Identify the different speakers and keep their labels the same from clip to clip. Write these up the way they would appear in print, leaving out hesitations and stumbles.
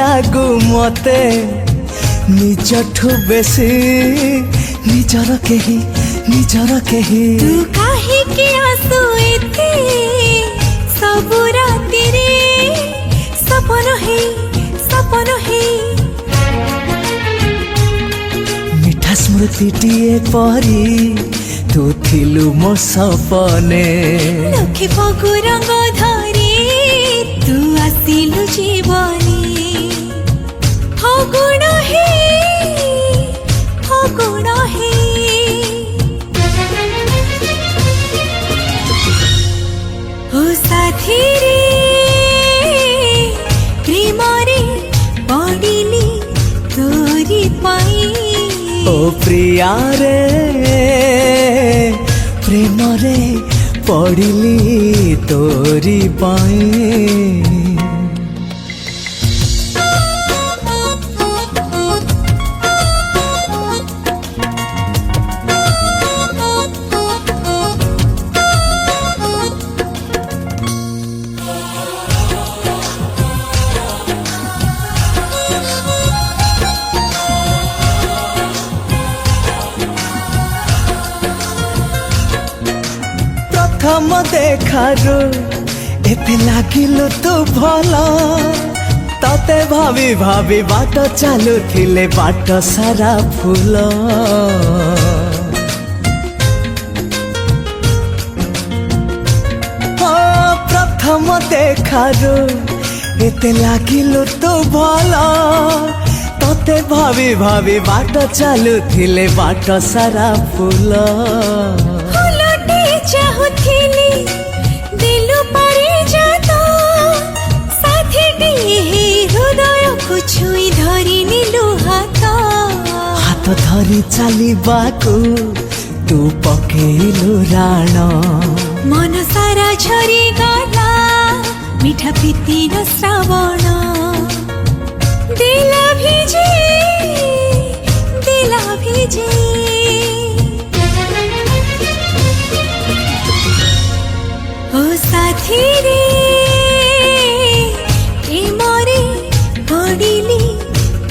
Speaker 1: लागू मते निजठू बेसी निजर केही
Speaker 2: तू काहे के आंसू एते सब राति रे सपन है
Speaker 1: मिठा स्मृतिटिए परी तू थिलु मो सपने
Speaker 2: लखे फगु रंग धरी तू आसिलु जीवनी फगुण है ओ साथी रे प्रेम रे पड़िली तोरी पाई
Speaker 1: ओ प्रिया रे प्रेम रे पड़िली तोरी पाई। प्रथम देखारू एते लागिलु तू भला तते भाभी भाभी बाट चालू थिले बाट सारा फूल प्रथम देखारू एते लागिलु तू भला तते भाभी भाभी बाट चालू थिले बाट सारा फूल
Speaker 2: चाहुथिली दिलु पारे जाता साथी डी हृदय को छुई धरी नीलु
Speaker 1: हाथ धरी चलिबाकू तू पकेलु राण
Speaker 2: मन सारा झरी गला मिठा प्रीतिर श्रावण दिल भिजे ओ साथी रे प्रेम रे पड़िली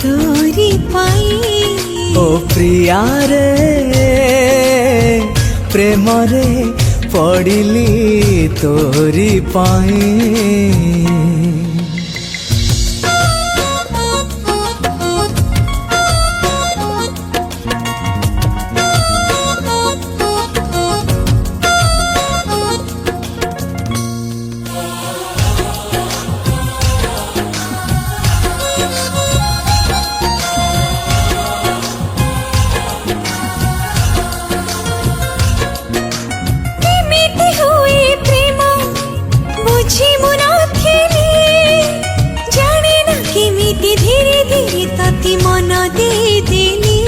Speaker 2: तोरी पाई
Speaker 1: ओ प्रिया रे प्रेम रे पड़िली तोरी पाई।
Speaker 2: धीरे धीरे तती मन दे देली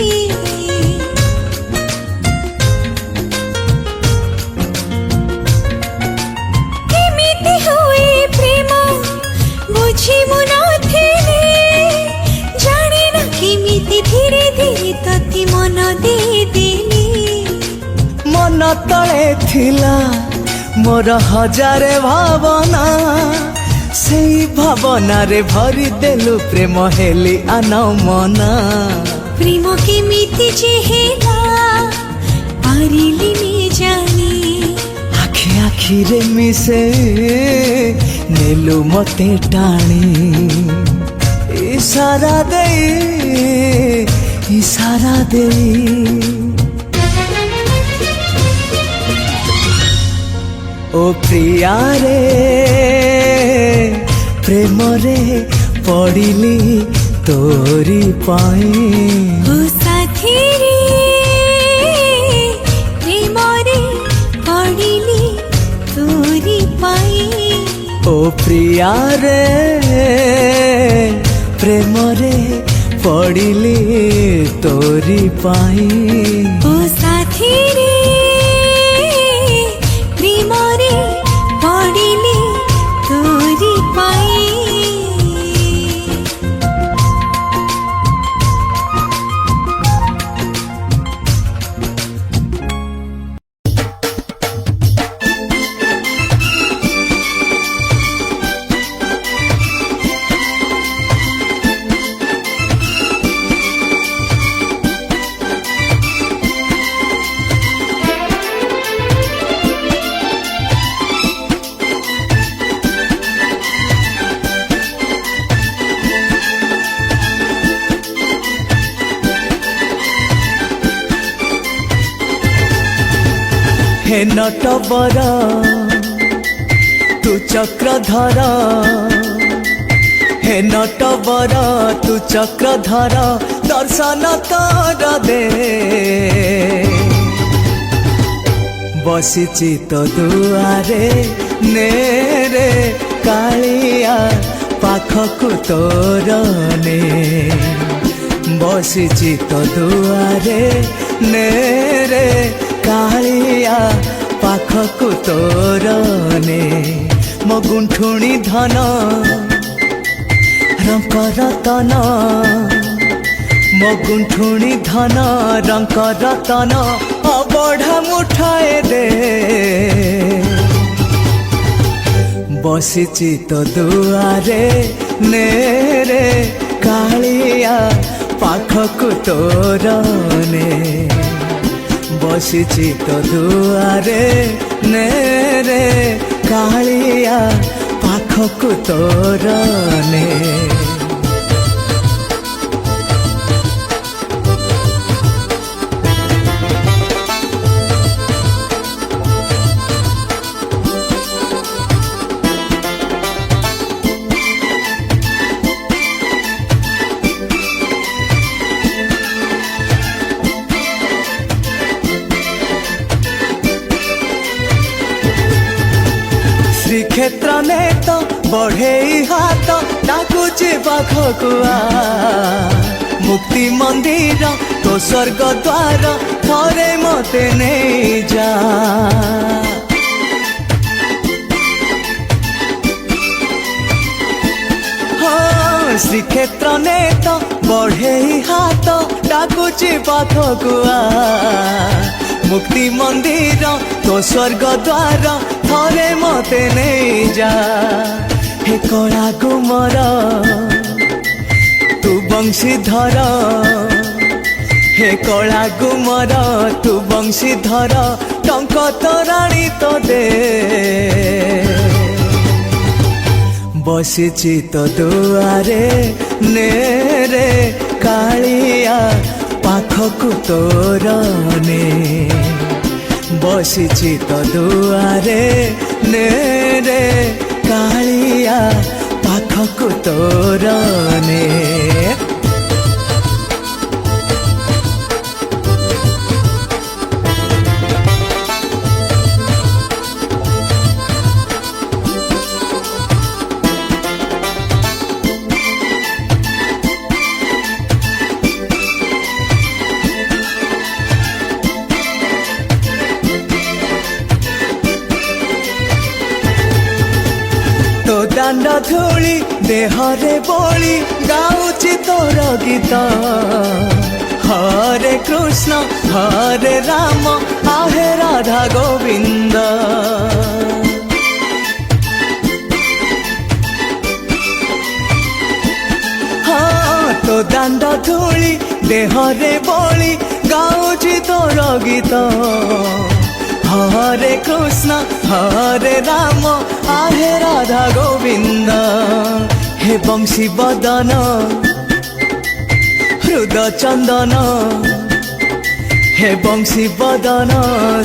Speaker 2: केमिति हुए प्रेम बुझी मुनथिले जाने न केमिति धीरे धीरे तती मन दे देली
Speaker 1: मन तले थिला मोर हजारे भावना सेई भावना रे भरी देलु प्रेम हेली अनमना
Speaker 2: प्रेम केमिति जेहेला पारिली नि जानी
Speaker 1: आखि आखि रे मिसे नेलु मते टाणी इशारा देई ओ प्रिया रे प्रेम रे पड़िली तोरी पाई
Speaker 2: ओ साथी रे प्रेम रे पड़िली तोरी पाई
Speaker 1: ओ प्रिया रे प्रेम रे पड़िली तोरी पाई
Speaker 2: ओ साथी रे प्रेम रे पड़िली तोरी पाई।
Speaker 1: हे नटवर तू चक्रधर, हे नटवर तू चक्रधर दर्शन तोर दे। बसिची तो दुआरे नेरे कालिया पाखकु तोर ने। बसिची तो दुआरे नेरे कालिया पाखकु तोर ने। मो गुंठुणी धन रंक रतन, मो गुंठुणी धन रंक रतन अबढ़ा मुठाए दे। बसिची तो दुआरे नेरे कालिया पाखकु तोर ने। बसिची तो दुआरे नेरे कालिया पाखकु तोर ने। श्रीक्षेत्र ने तो बढ़े हाथ डाकुची पाखकुआ। मुक्ति मंदिर तो स्वर्ग द्वार थरे मते नहीं जा। हाँ श्रीक्षेत्र ने तो बढ़े हाथ डाकुची पाखकुआ। मुक्ति मंदिर तो स्वर्ग द्वार थरे मते नहीं जा। हे कला गुमर तू बंशीधर, हे कला गुमर तू बंशीधर टंक तोराणी तो दे। बसिची तो दुआरे नेरे कालिया पाखकु तोर ने। बसिची तो दुआरे नेरे कालिया पाखकु तोर ने। तो दांड धूली देहरे बोली गाउची तोर गीत। हरे कृष्ण हरे राम आहे राधा गोविंद। हाँ तो दांड धूली देहरे बोली गाउची तोर गीत। हरे कृष्ण हरे राम आहे राधा गोविंद। हे बंशी बदन हृदय चंदन, हे बंशी बदन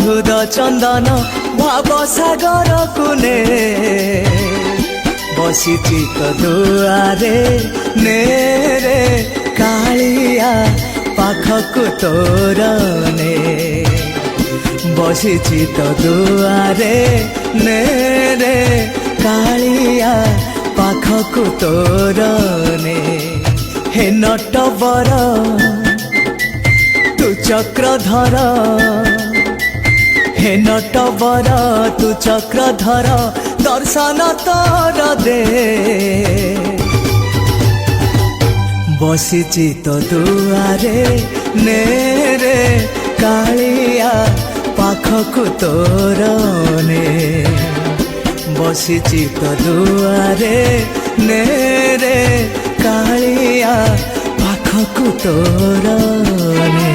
Speaker 1: हृदय चंदन भाव सागर कुने। बसिची तो दुआरे नेरे कालिया पाखकु तोर ने। बसिची तो दुआरे नेरे कालिया पाखकु तोर ने। हे नटवर तू चक्रधर, हे नटवर तू चक्रधर दर्शन तोर दे। बसिची तो दुआरे नेरे कालिया पाखकु तोर ने। बसिची तो दुआरे नेरे कालिया पाखकु तोर ने।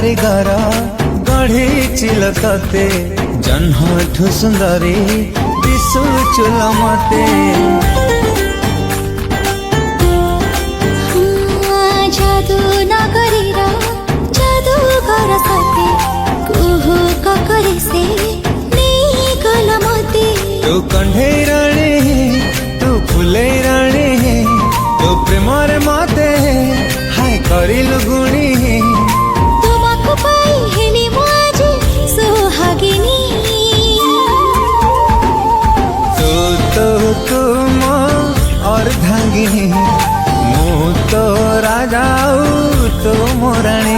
Speaker 1: कारीगर गढ़ी चिल तते जन्हठु सुंदरी दिशु चुल मते
Speaker 2: जादू नगरीर जादूगर सते कुहू ककरे से नहीं गल मते
Speaker 1: तू कंढेई राणी तू फुलेई राणी तू प्रेमरे मते हाय करिलु गुणी
Speaker 2: तुमको पाई हेली मुझे सुहागिनी
Speaker 1: तू तो तुम और धांगिनी मु तो राजा तो मोराणी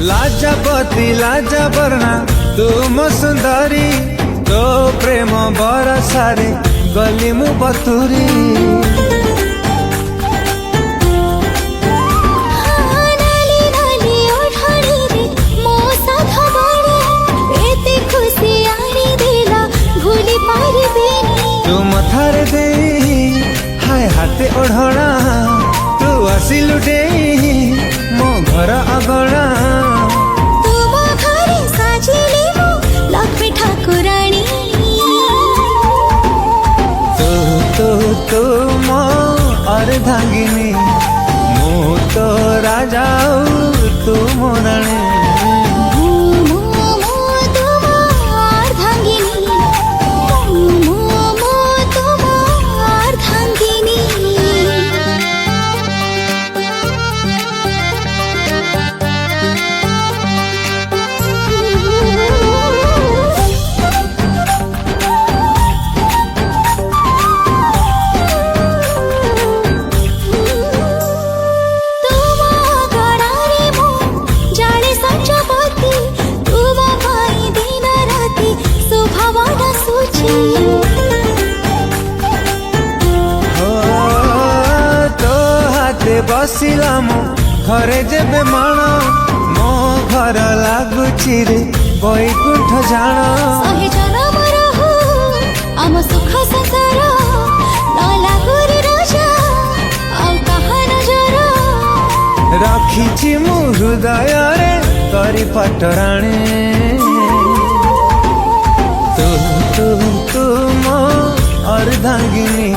Speaker 1: लाजपति लाजवर्णा तुम सुंदरी तो प्रेम बरसारे गली मु बतुरी तू मथारे दे हाय हाथे ओढ़ना तू आसिलु डे मो घर अगणा
Speaker 2: ठाकुराणी
Speaker 1: तू मो अर्धांगिनी मु तो राजा तू मोराणी बसिला मो घरे जेबे माण मो घर लागुची रे बैकुंठ जान
Speaker 2: सहे जनम रहू आम सुख संसार न लागू रे राजा आउ कहा नजर
Speaker 1: रखिछि मु हृदय रे करी पटराणी तू तू तू मो अर्धांगिनी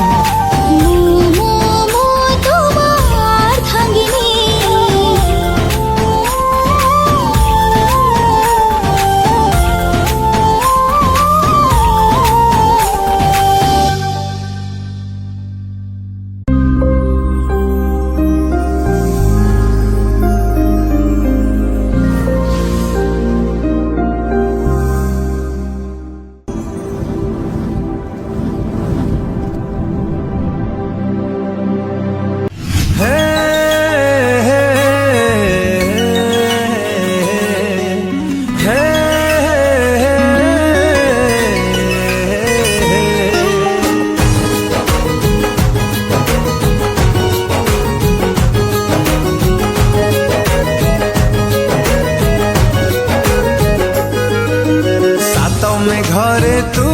Speaker 1: घरे तू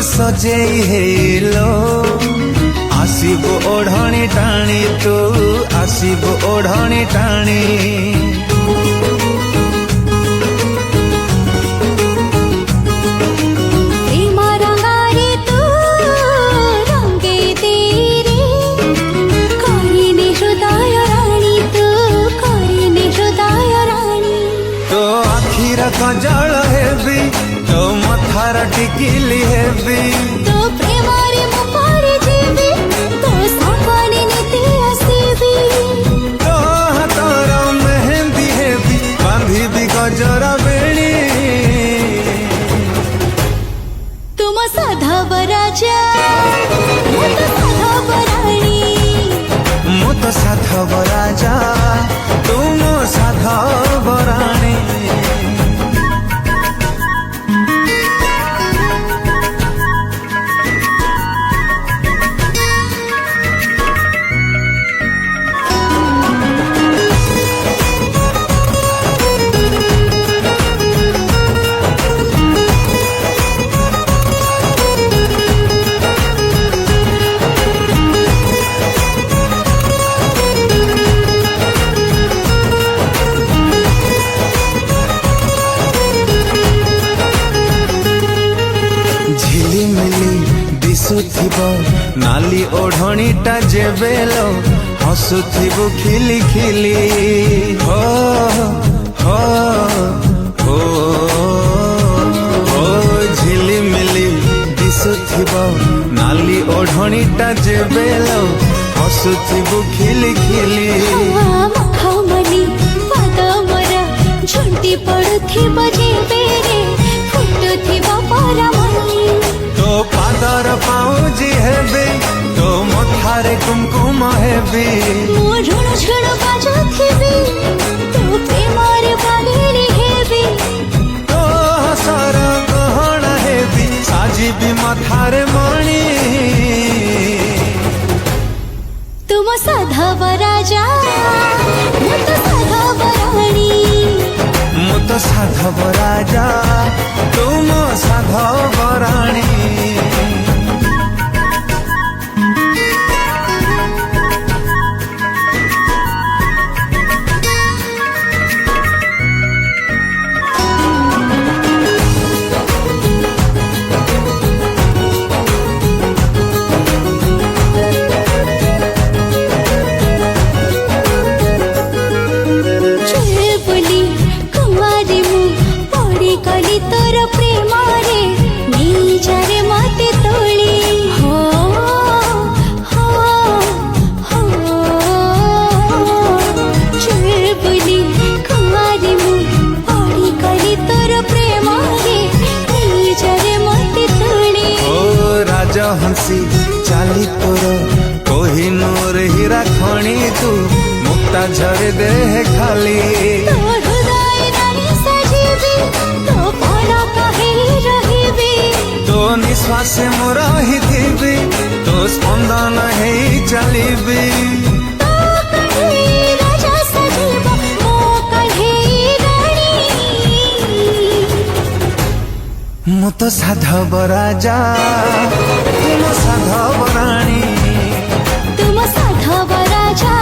Speaker 1: सजेई हेलो आसीबो ओढ़णी टाणी तू आसीबो ओढ़णी टाणी कजल हेबी तो मथार टिकिली हेबी
Speaker 2: तो प्रेमारे मु पारे जेबी तो सपने नीति आसीबी
Speaker 1: तो हाथर मेहंदी हेबी बांधिबी गजर बेणी
Speaker 2: तुम साधव राजा मु तो साधव राणी
Speaker 1: मु तो साधव राजा तुम साधव ଦିଶୁଥିବ ନାଲି ଓଢ଼ଣୀଟା ଯେବେଲ ହସୁଥିବୁ ଖିଲି ଖିଲି ହୋ ହୋ ହୋ ହୋ ଝିଲିମିଲି ଦିଶୁଥିବ ନାଲି ଓଢ଼ଣୀଟା ଯେବେଲ ହସୁଥିବୁ ଖିଲି ଖିଲି
Speaker 2: ମୁଖମଲି ପାଦ ମୋର ଝୁଣ୍ଟି ପଡୁଥିବ ଯେବେରେ ଫୁଟୁଥିବ ପରମଲି
Speaker 1: ତୋ ପାଦର ପାଉଁଜି ହେବି ତୋ ମଥାରେ କୁମକୁମ ହେବି
Speaker 2: ମୁଁ ଋଣ ଝୁଣ ବାଜୁଥିବି ତୋ ପ୍ରେମରେ ବାଲିଲି ହେବି
Speaker 1: ତୋ ହସର ଗହଣା ହେବି ସାଜିବି ମଥାରେ ମଣି
Speaker 2: ତୁମ ସାଧବ ରାଜା ମୁଁ ତ ସାଧବ ରାଣୀ
Speaker 1: ମୁଁ ତ ସାଧବ ରାଜା ତୁମ ସାଧବ ରାଣୀ
Speaker 2: ବୋଲି କୁମାରୀ ମୁଁ ପଡ଼ିଗଲି ତୋର ପ୍ରେମରେ ନିଜରେ ମତେ ତୋଳି ହୋ ହୋ ହୋ ବୋଲି କୁମାରୀ ମୁଁ ପଡ଼ିଗଲି ତୋର ପ୍ରେମରେ ନିଜରେ ମତେ ତୋଳି
Speaker 1: ଓ ରାଜହଂସୀ ଚାଲି ତୋର କୋହିନୂର ହୀରା ଖଣି ତୁ ମୁକ୍ତା ଝରି ଦେହ ଖାଲି
Speaker 2: ତୋ ହୃଦୟ ରାଣୀ ସାଜିବି ତୋ ପଲକ ହେଇ ରହିବି
Speaker 1: ତୋ ନିଶ୍ୱାସ ମୁଁ ରହିଥିବି ତୋ ସ୍ପନ୍ଦନ ହେଇ ଚାଲିବି
Speaker 2: ତୋ କଣ୍ଢେଇ ରାଜା ସାଜିବ ମୋ କଣ୍ଢେଇ ରାଣୀ
Speaker 1: ମୁଁ ତ ସାଧବ ରାଜା ତୁମ ସାଧବ ରାଣୀ
Speaker 2: ତୁମ ସାଧବ ରାଜା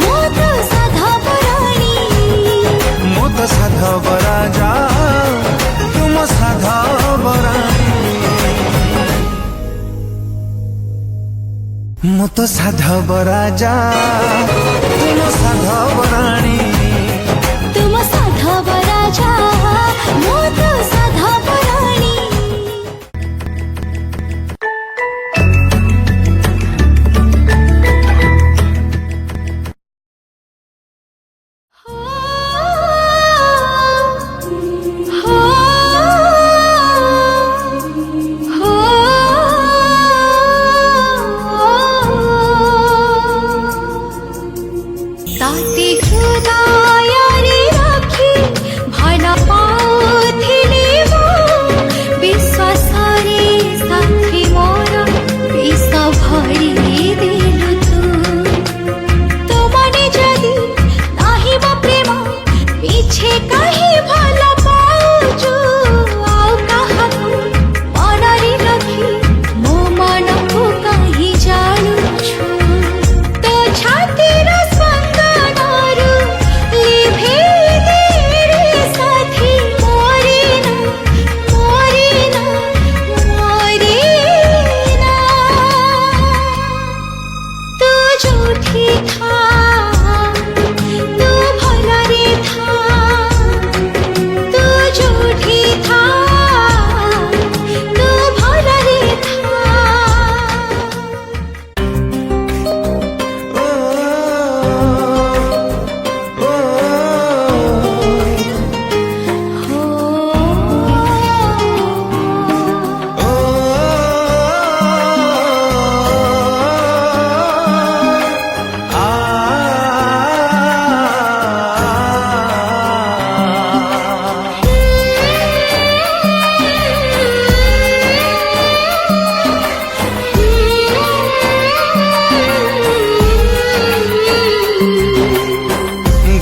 Speaker 2: ମୁଁ ତ ସାଧବ ରାଣୀ
Speaker 1: ମୁଁ ତ ସାଧବ ରାଜା ତୁମ ସାଧବ ରାଣୀ ମୁଁ ତ ସାଧବ ରାଜା ତୁମ ସାଧବ ରାଣୀ
Speaker 2: ତୁମ ସାଧବ ରାଜା ମୁଁ ତ ସାଧବ ରାଣୀ ताते हृदयरे राखी भल पाउथिली मो विश्वासरे साथी मोर विष भरी देलु तू मने जदि नाही बा प्रेम पीछे कहीं भल पाउछु आउ काहाकु मनरे रखी मो मनकु कहीं जानुछु तो छातीर स्पंदनरु लिभे दे रे साथी मोरे ना तू जोठी था तू भलरे था तू जोठी था तू भलरे था
Speaker 1: ओ ओ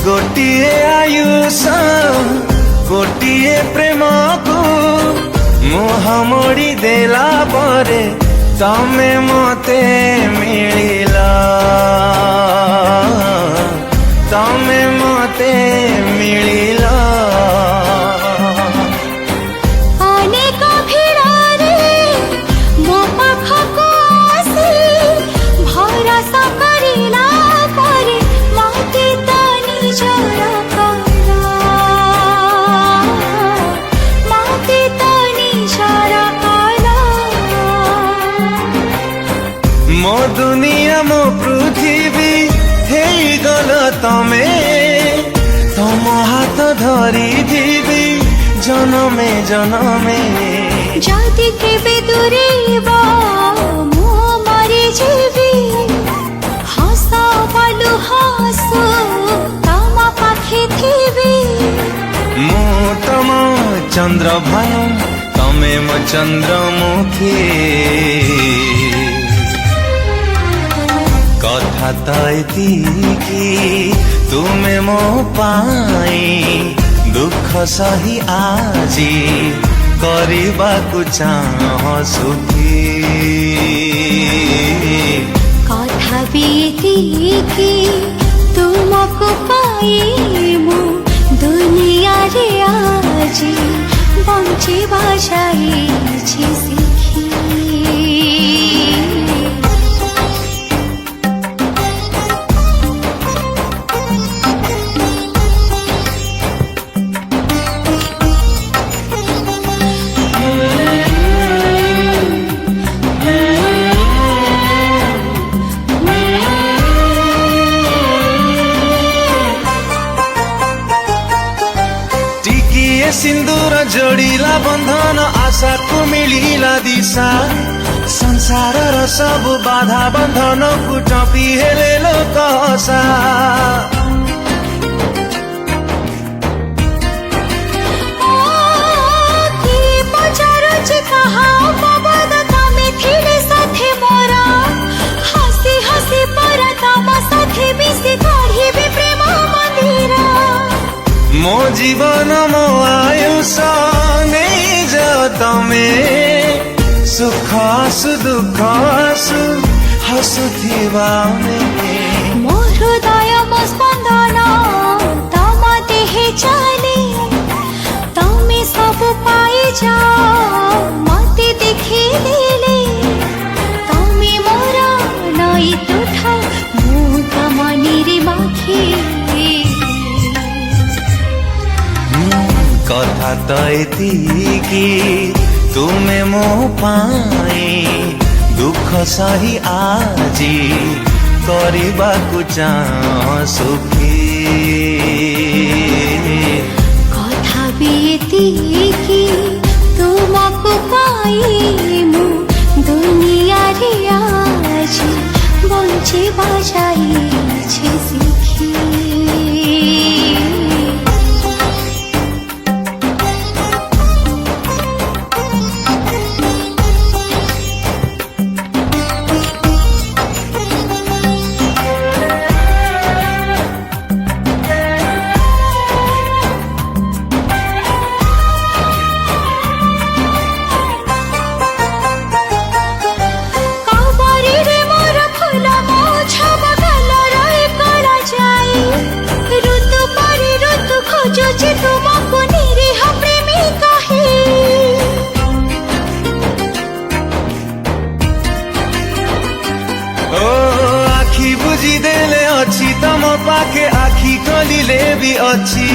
Speaker 1: गोटिए आयुष गोटिए प्रेम को मुह मोड़ी देला परे तमे मते मिलिला तमे मते मिलिला
Speaker 2: अनेक भिड़रे मो पाखको
Speaker 1: କରିଥିବି ଜନମେ ଜନମେ।
Speaker 2: ଯଦି କେବେ ଦୂରେଇବ ମୁଁ ମରିଯିବି, ହସ ବଲୁ ହସୁ ତମ ପାଖେ ଥିବି।
Speaker 1: ମୁଁ ତମ ଚନ୍ଦ୍ରଭାନୁ ତମେ ମୋ ଚନ୍ଦ୍ରମୁଖୀ। କଥା ତ ଏତିକି ତୁମେ ମୋ ପାଇଁ ଦୁଃଖ ସହି ଆଜି କରିବାକୁ ଚାହ ସୁଖୀ।
Speaker 2: କଥା ବି ଏତିକି ତୁମକୁ ପାଇ ମୁଁ ଦୁନିଆରେ ଆଜି ବଞ୍ଚିବା ଯାଇଛି ଶିଖି।
Speaker 1: सिन्दूर जोडिला बन्धन आशाको मिलिला दिशा। संसार र सब बाधा बन्धन को टपी हेले लोक हसा। मो जीवन मो आयुष नहीं जाओ तमे। सुख आसु दुख आसु हसुथिबा
Speaker 2: मो हृदय मो स्पंदन तम देहे चले। तमे सब पाई जाओ मते देखी देले। तमे मोरा नई तुठा मु तम निरिमाखी।
Speaker 1: কথা ତ ଏତିକି ତୁମେ ମୋ ପାଇଁ ଦୁଃଖ ସହି ଆଜି କରିବାକୁ ଚାହ ସୁଖୀ।
Speaker 2: କଥା ବି ଏତିକି ତୁମକୁ ପାଇ ମୁଁ ଦୁନିଆରେ ଆଜି ବଞ୍ଚିବା ଯାଇଛି ଶିଖି।
Speaker 1: ବୁଝିଦେଲେ ଅଛି ତମ ପାଖେ ଆଖି ଖୋଲିଲେ ବି ଅଛି।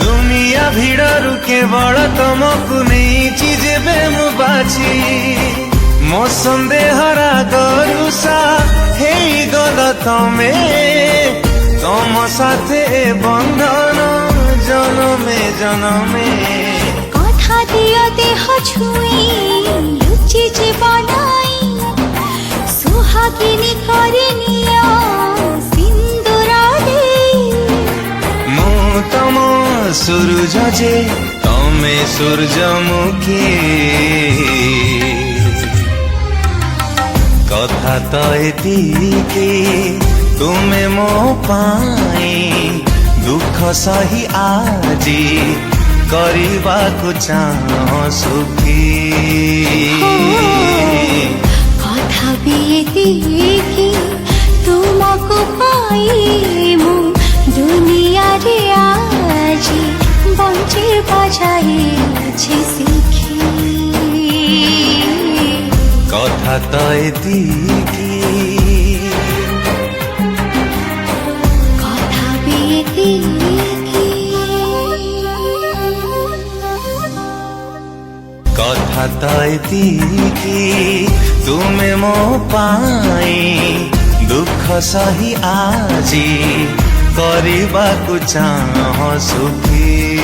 Speaker 1: ଦୁନିଆ ଭିଡ଼ରୁ କେବଳ ତମକୁ ନେଇଛି ଯେବେ ମୁଁ ବାଛି। ମୋ ସନ୍ଦେହରା ଗରୁଷା ହେଇଗଲ ତମେ। ତମ ସାଥେ ଏ ବନ୍ଧନ ଜନମେ ଜନମେ।
Speaker 2: কথা দিও দেহ ছুঁই লুচি জীবনাই। সুহাগিনী করে নিও সিন্দুর দেই।
Speaker 1: ମୁଁ ତମ ସୂରୁଜ ଯେ ତମେ ସୂର୍ଯ୍ୟମୁଖୀ। କଥା ତ ଏତିକି ତୁମେ ମୋ ପାଇଁ ଦୁଃଖ ସହି ଆଜି କରିବାକୁ ଚାହ ସୁଖୀ।
Speaker 2: কথা ବି ଏତିକି ତୁମକୁ ପାଇ ମୁଁ ଦୁନିଆରେ ଆଜି ବଞ୍ଚିବା ଯାଇଛି ଶିଖି।
Speaker 1: କଥା ତ ଏତିକି
Speaker 2: କଥା ବି ଏତିକି।
Speaker 1: କଥା ତ ଏତିକି ତୁମେ ମୋ ପାଇଁ ଦୁଃଖ ସହି ଆଜି କରିବାକୁ ଚାହ ସୁଖୀ।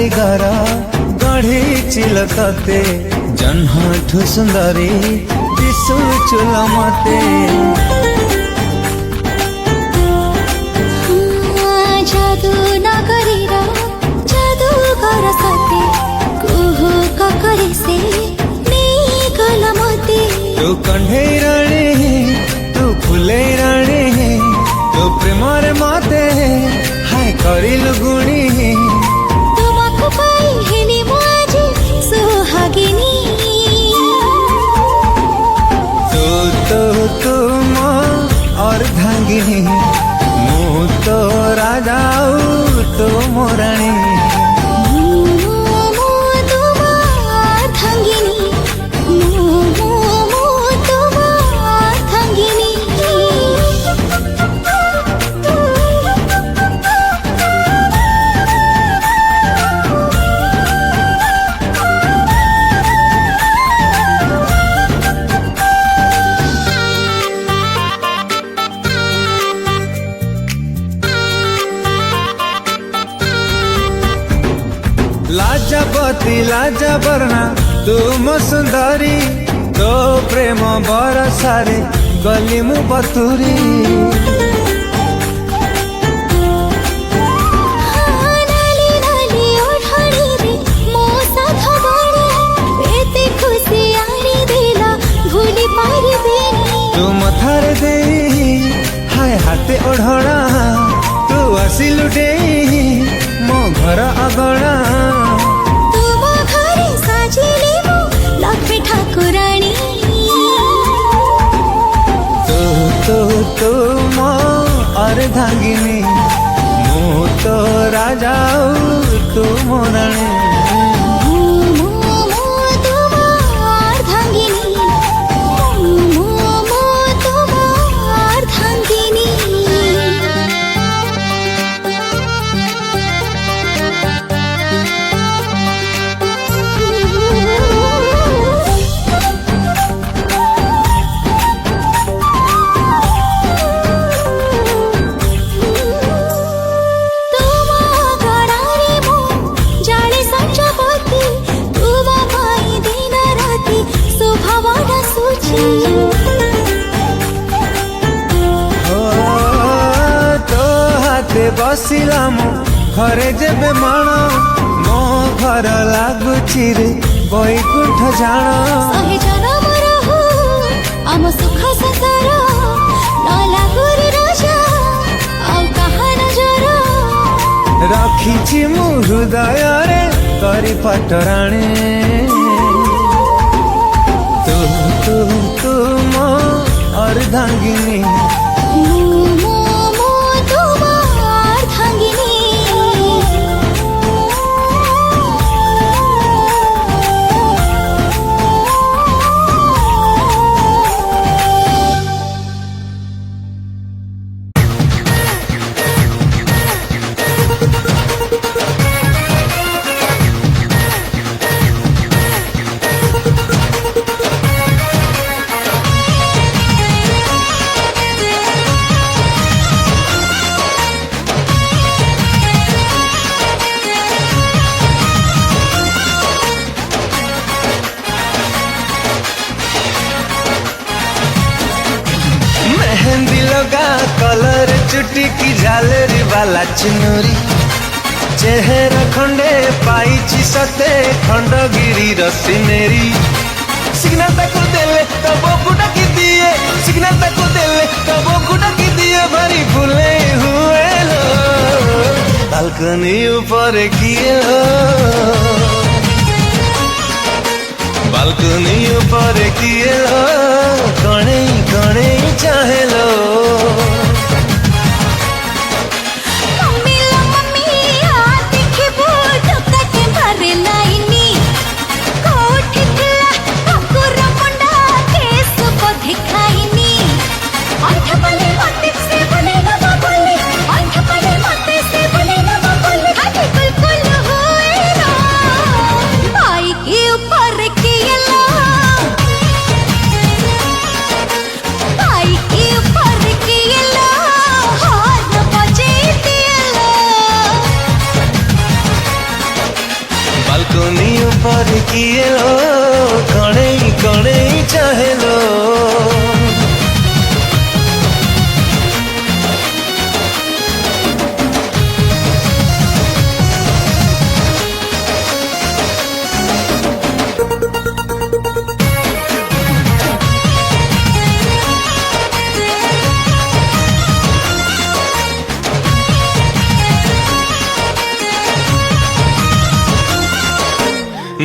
Speaker 1: कारीगर गढ़ी चिल तते जन्हठु सुंदरी दिशु चुल मते
Speaker 2: जादू नगरीर जादूगर सते कुहू ककरी से नहीं गल मते
Speaker 1: तू कंढेई राणी तू फुलेई राणी तू प्रेमरे मते हाय करिलु गुणी
Speaker 2: तुमको पाई हेली मुझे सुहागिनी
Speaker 1: तू तो तुम और धांगिनी मु तो राजा तो मोराणी लाजपति लाजवर्णा तुम सुंदरी तो प्रेम बरसारे गली मु बतुरी
Speaker 2: नाली नाली ओढ़ाड़ी रे मो साथ बड़ी एते खुशी आनी देला भूली पारिबेनी
Speaker 1: तू मथारे दे हाय हाथे ओढ़णा तू आसिलु डे मो घर अगणा
Speaker 2: तुम घरे साजिले मो लक्ष्मी ठाकुराणी
Speaker 1: तू मो अर्धांगिनी मु तो राजा तू मोराणी बसिला मो घरे जेबे माण मो घर लागुची रे बैकुंठ जाण
Speaker 2: सहे जनम रहू आम सुख संसार न लागू रे राजा आउ कहा नजर
Speaker 1: रखिछि मु हृदय रे करी पटराणे तू तू तू मो अर्धांगिनी मेहंदी लगा कलर चुटी की झालरी वाला चुनरी चेहरा खंडे पाइची सते खंडगिरी रसिनेरी सिग्नल तक देले तब गुटा की दिए सिग्नल तक देले तब गुटा की दिए भरी फूले हुए लो बालकनी ऊपर किए बालकनी ऊपर किए कणे कणे चाहे लो
Speaker 2: ऊपर किए
Speaker 1: किए लो कणे कणे चाहे लो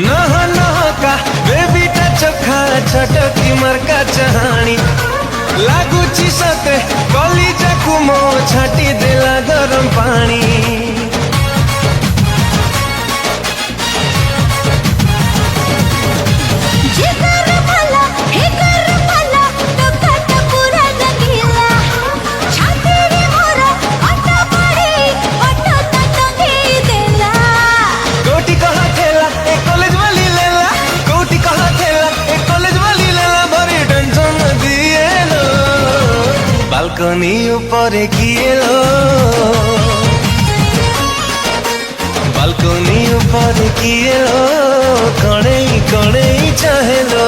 Speaker 1: नह नह का बेबी टा चोखा छटकी मरका चाहानी लागुची सते कलिजा कुमो छाटी देला गरम पानी बालकनी ऊपर किए लो बालकनी ऊपर किए लो कणे कणे चाहे लो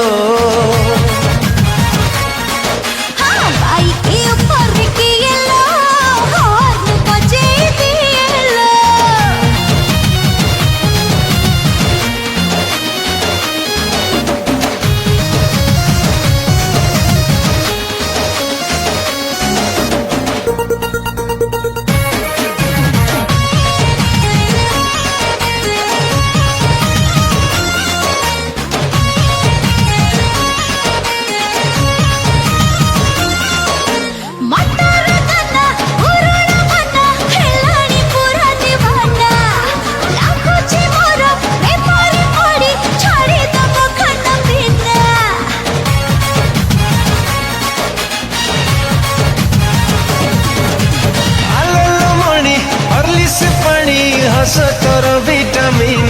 Speaker 1: हसतर विटामिन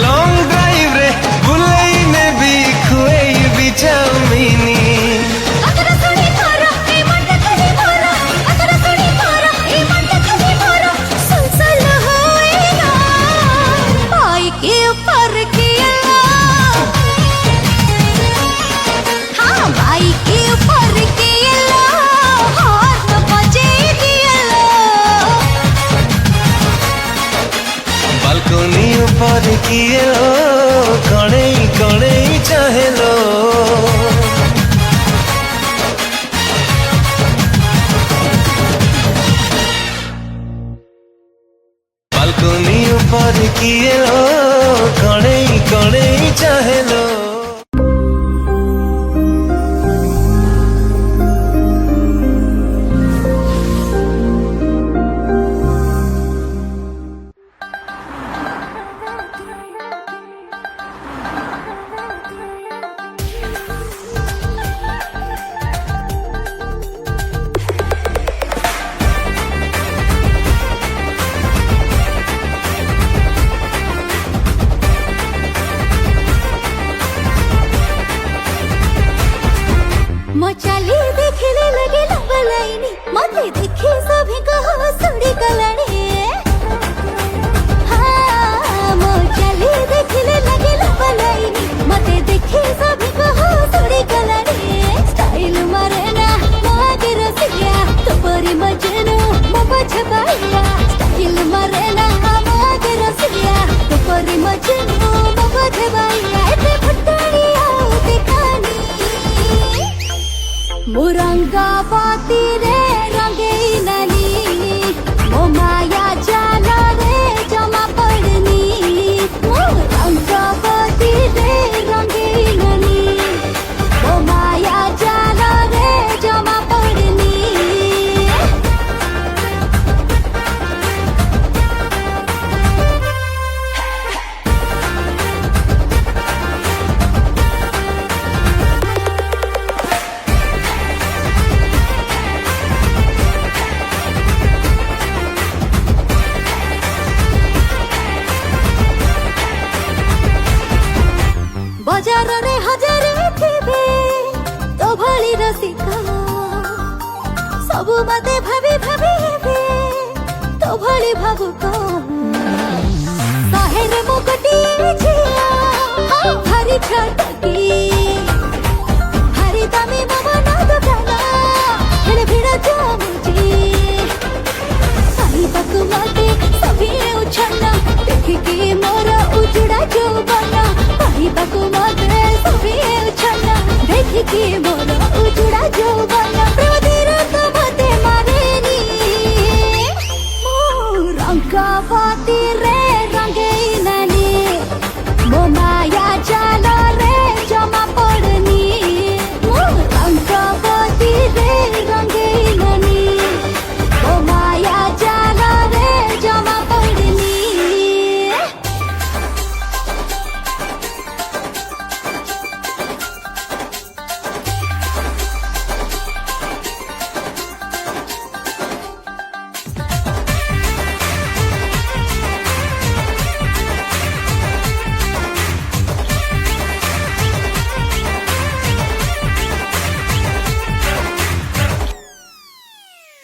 Speaker 1: लॉन्ग ड्राइव रे बुलई ने भी खुए भी चाउमीन बालकनी ऊपर किए लो कणे कणे चाहे लो बालकनी ऊपर किए लो कणे कणे चाहे लो
Speaker 2: मचाली देखने लगे लंबलाइनी मते देखे सभी कहो सुड़ी कलानी हाँ मचाली देखने लगे लंबलाइनी मते देखे सभी कहो सुड़ी कलानी स्टाइल मारना मागे रसिया तो परी मजनू मपा छपाया स्टाइल मारना मागे रसिया तो परी मजनू मपा छपाया ते फटानी आओ दिखानी मुरंगा बाती रे रंगे नली मो माया जाना रे जमा पड़नी मुरंगा बाती रे रंगे नली मो माया जाना रे जमा पड़नी बजार रे हजारे थिबे तो भली रसिका सबु मते भाभी भाभी हेबे तो भली भावुक शहर मुकटी झिया मेरी छटकी हरी दामी मामा ना दुकाना हेले भिड़ा जामुची आई बकु मते सभी उछलना देखिए मोरा उजड़ा जो बना आई बकु मते सभी उछलना देखिए मोरा उजड़ा जो बना प्रेम तो मते मारेनी रंगा बाती रे रंगे ननी मो माया जालो रे जमा पड़नी रंगा बाती रे रंगे ननी मो माया जालो रे जमा पड़नी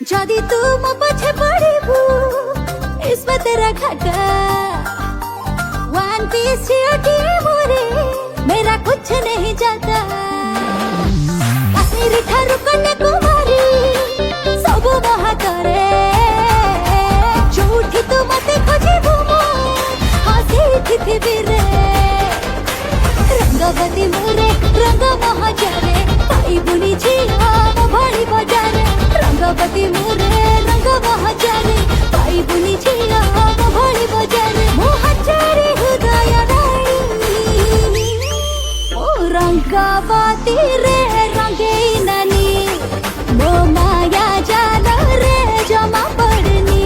Speaker 2: जदि तू मो पछे पड़िबू इसमें तेरा घाटा वन पीस चियोटी मोरे मेरा कुछ नहीं जाता कश्मीरी ठारू कन्याकुमारी सब महा करे जोठी तू मते खोजिबू मो हसी थिथिबी रे रंगवती मोरे रंग महाजरे पाइबुनी झिया मो भଳି बजारे रंगवती मोरे रंग महाजरे पाइबुनी झिया मो भଳି बजारे मो हजारे हृदय राणी ओ रंगवती रे रंगे ननी मो माया जाल रे जमा पड़नी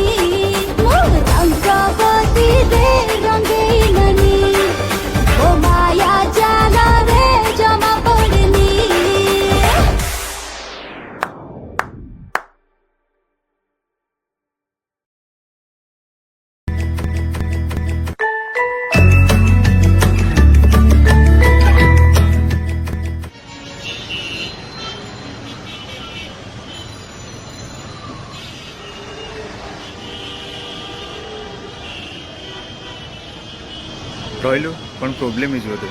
Speaker 2: मो रंगवती रे रंगे ननी ओ माया जाल रे जमा पड़नी
Speaker 3: ରହିଲୁ କ'ଣ ପ୍ରୋବ୍ଲେମ୍ ହେଇଯିବ ତ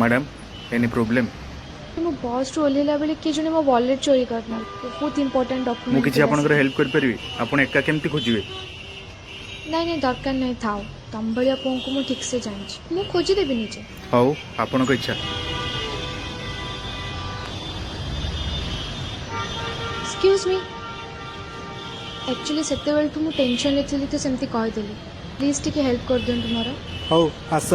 Speaker 3: ମ୍ୟାଡ଼ାମ୍ ଏନି ପ୍ରୋବ୍ଲେମ୍
Speaker 4: ମୁଁ ବସ୍ରୁ ଓହ୍ଲେଇଲା ବେଳେ କିଏ ଜଣେ ମୋ ୱାଲେଟ୍ ଚୋରି କରିନେଲା ବହୁତ ଇମ୍ପୋର୍ଟାଣ୍ଟ
Speaker 3: ମୁଁ
Speaker 4: ଡକ୍ୟୁମେଣ୍ଟ
Speaker 3: କିଛି ଆପଣଙ୍କର ହେଲ୍ପ କରିପାରିବି ଆପଣ ଏକା କେମିତି ଖୋଜିବେ
Speaker 4: ନାଇଁ ନାଇଁ ଦରକାର ନାହିଁ ଥାଉ ତମ ଭଳିଆ ପୁଅଙ୍କୁ ମୁଁ ଠିକ୍ସେ ଜାଣିଛି ମୁଁ ଖୋଜିଦେବି ନିଜେ
Speaker 3: ହଉ ଆପଣଙ୍କ ଇଚ୍ଛା
Speaker 4: ଏକ୍ସକ୍ୟୁଜ୍ ମି ଆକ୍ଚୁଆଲି ସେତେବେଳଠୁ ମୁଁ ଟେନସନ୍ରେ ଥିଲି ତ ସେମିତି କହିଦେଲି ପ୍ଲିଜ୍ ଟିକେ ହେଲ୍ପ କରିଦିଅନ୍ତୁ ମୋର
Speaker 5: ହଉ ଆସ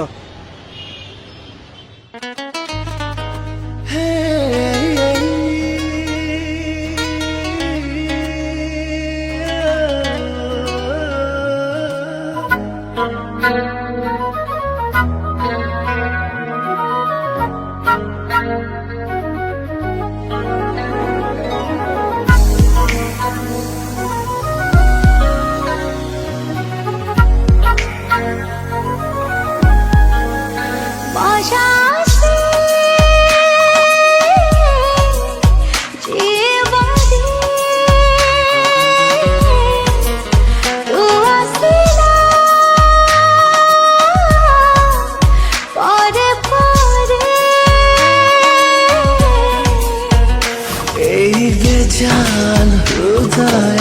Speaker 1: जान हृदय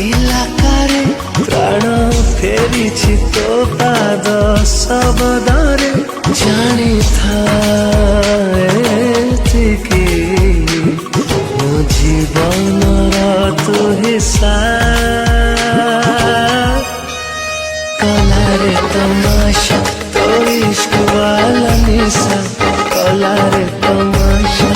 Speaker 1: इलाकारे प्राण फेरिछि तो पाद शब्दरे जानी थाएतिके मो जीवनर तु हिसाब कलारे तमाशा तो इश्क वाला निशा कलारे तमाशा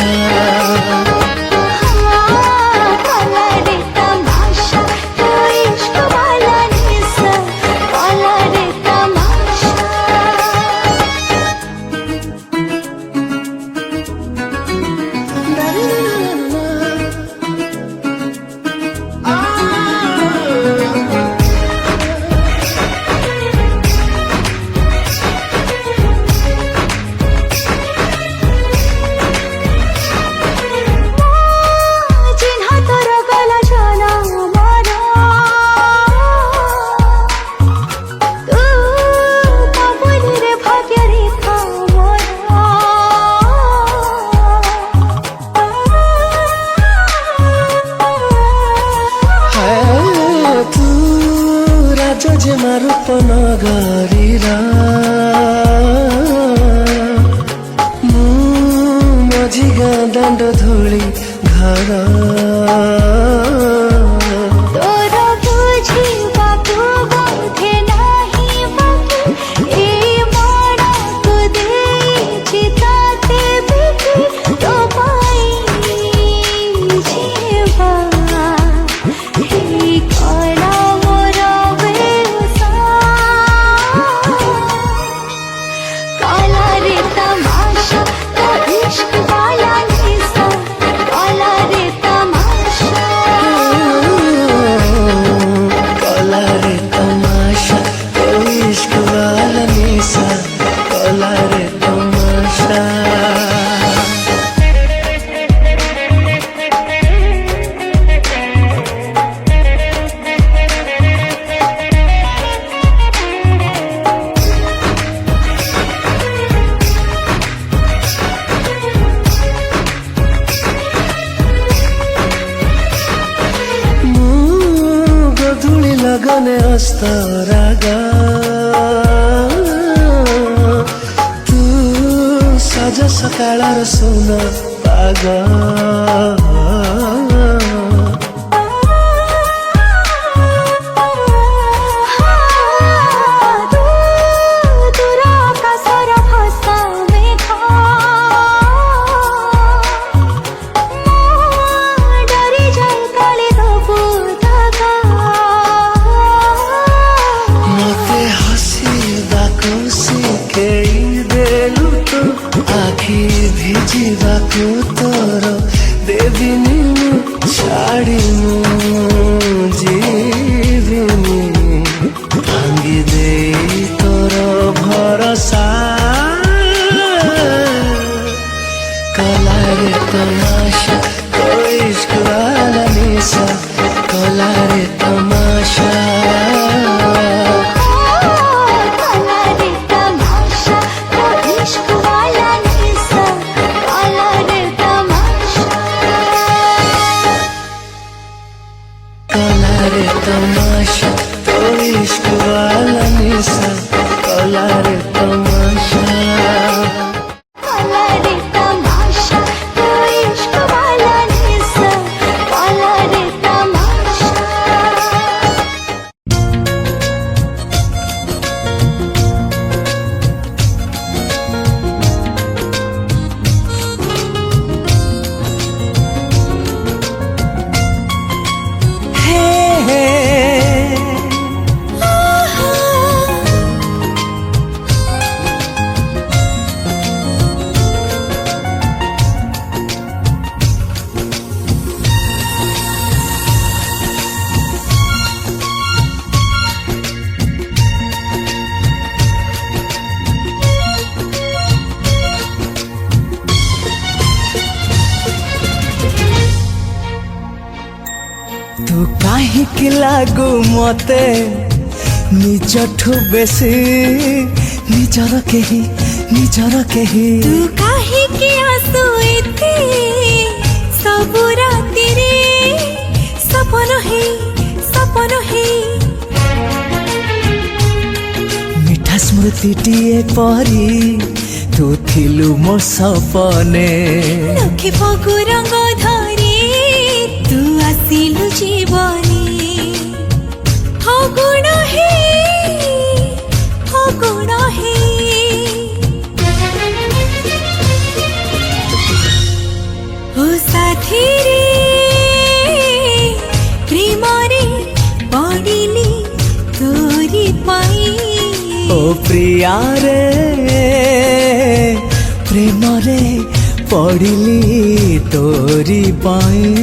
Speaker 1: रूप नगरीरा मझी गाँ दाण्ड धूली घर
Speaker 2: तोर बुझिबाकु बोधे नाही बाकी ए मनको देइछि ताते बिकी तो पाई जीवा हे कला मोर बेसा काला रे तमाशा तो इश्क वाला निशा काला रे तमाशा
Speaker 1: कला रे तमाशा ओ इश्क वाला निशा कला रे तमाशा गधुली लगने अस्तरागा तू सज सकाळर सुन पागा
Speaker 2: दूर आकाशर भसा मेघ डरी जाए काले दबु दागा
Speaker 1: मते हसिबाको सिकेई देलु तो आखि भिजिबाको तोर देविनी छाडिनु जीविनी भांगी दे तोर भरोसा कला रे तमाशा तो इश्क वाला निशा कला रे तमाशा
Speaker 2: काला रे तमाशा तो इश्क वाला निशा काला रे तमाशा
Speaker 1: कला रे तमाशा तो इश्क वाला निशा कला रे तमाशा
Speaker 2: काला रे तमाशा तो इश्क वाला निशा काला रे तमाशा
Speaker 1: तू काहिकी लागू मते निजठु बेसी निजर केही
Speaker 2: तू काहे के आंसू एते सब राति रे सपन है
Speaker 1: मिठा स्मृतिटिए परी तू थिलु मो सपने
Speaker 2: लखे फगु रंग धरी तू आसिलु जीवनी फगुण है ओ साथी रे प्रेम रे पड़िली तोरी पाई
Speaker 1: ओ प्रिया रे प्रेम रे पड़िली तोरी पाई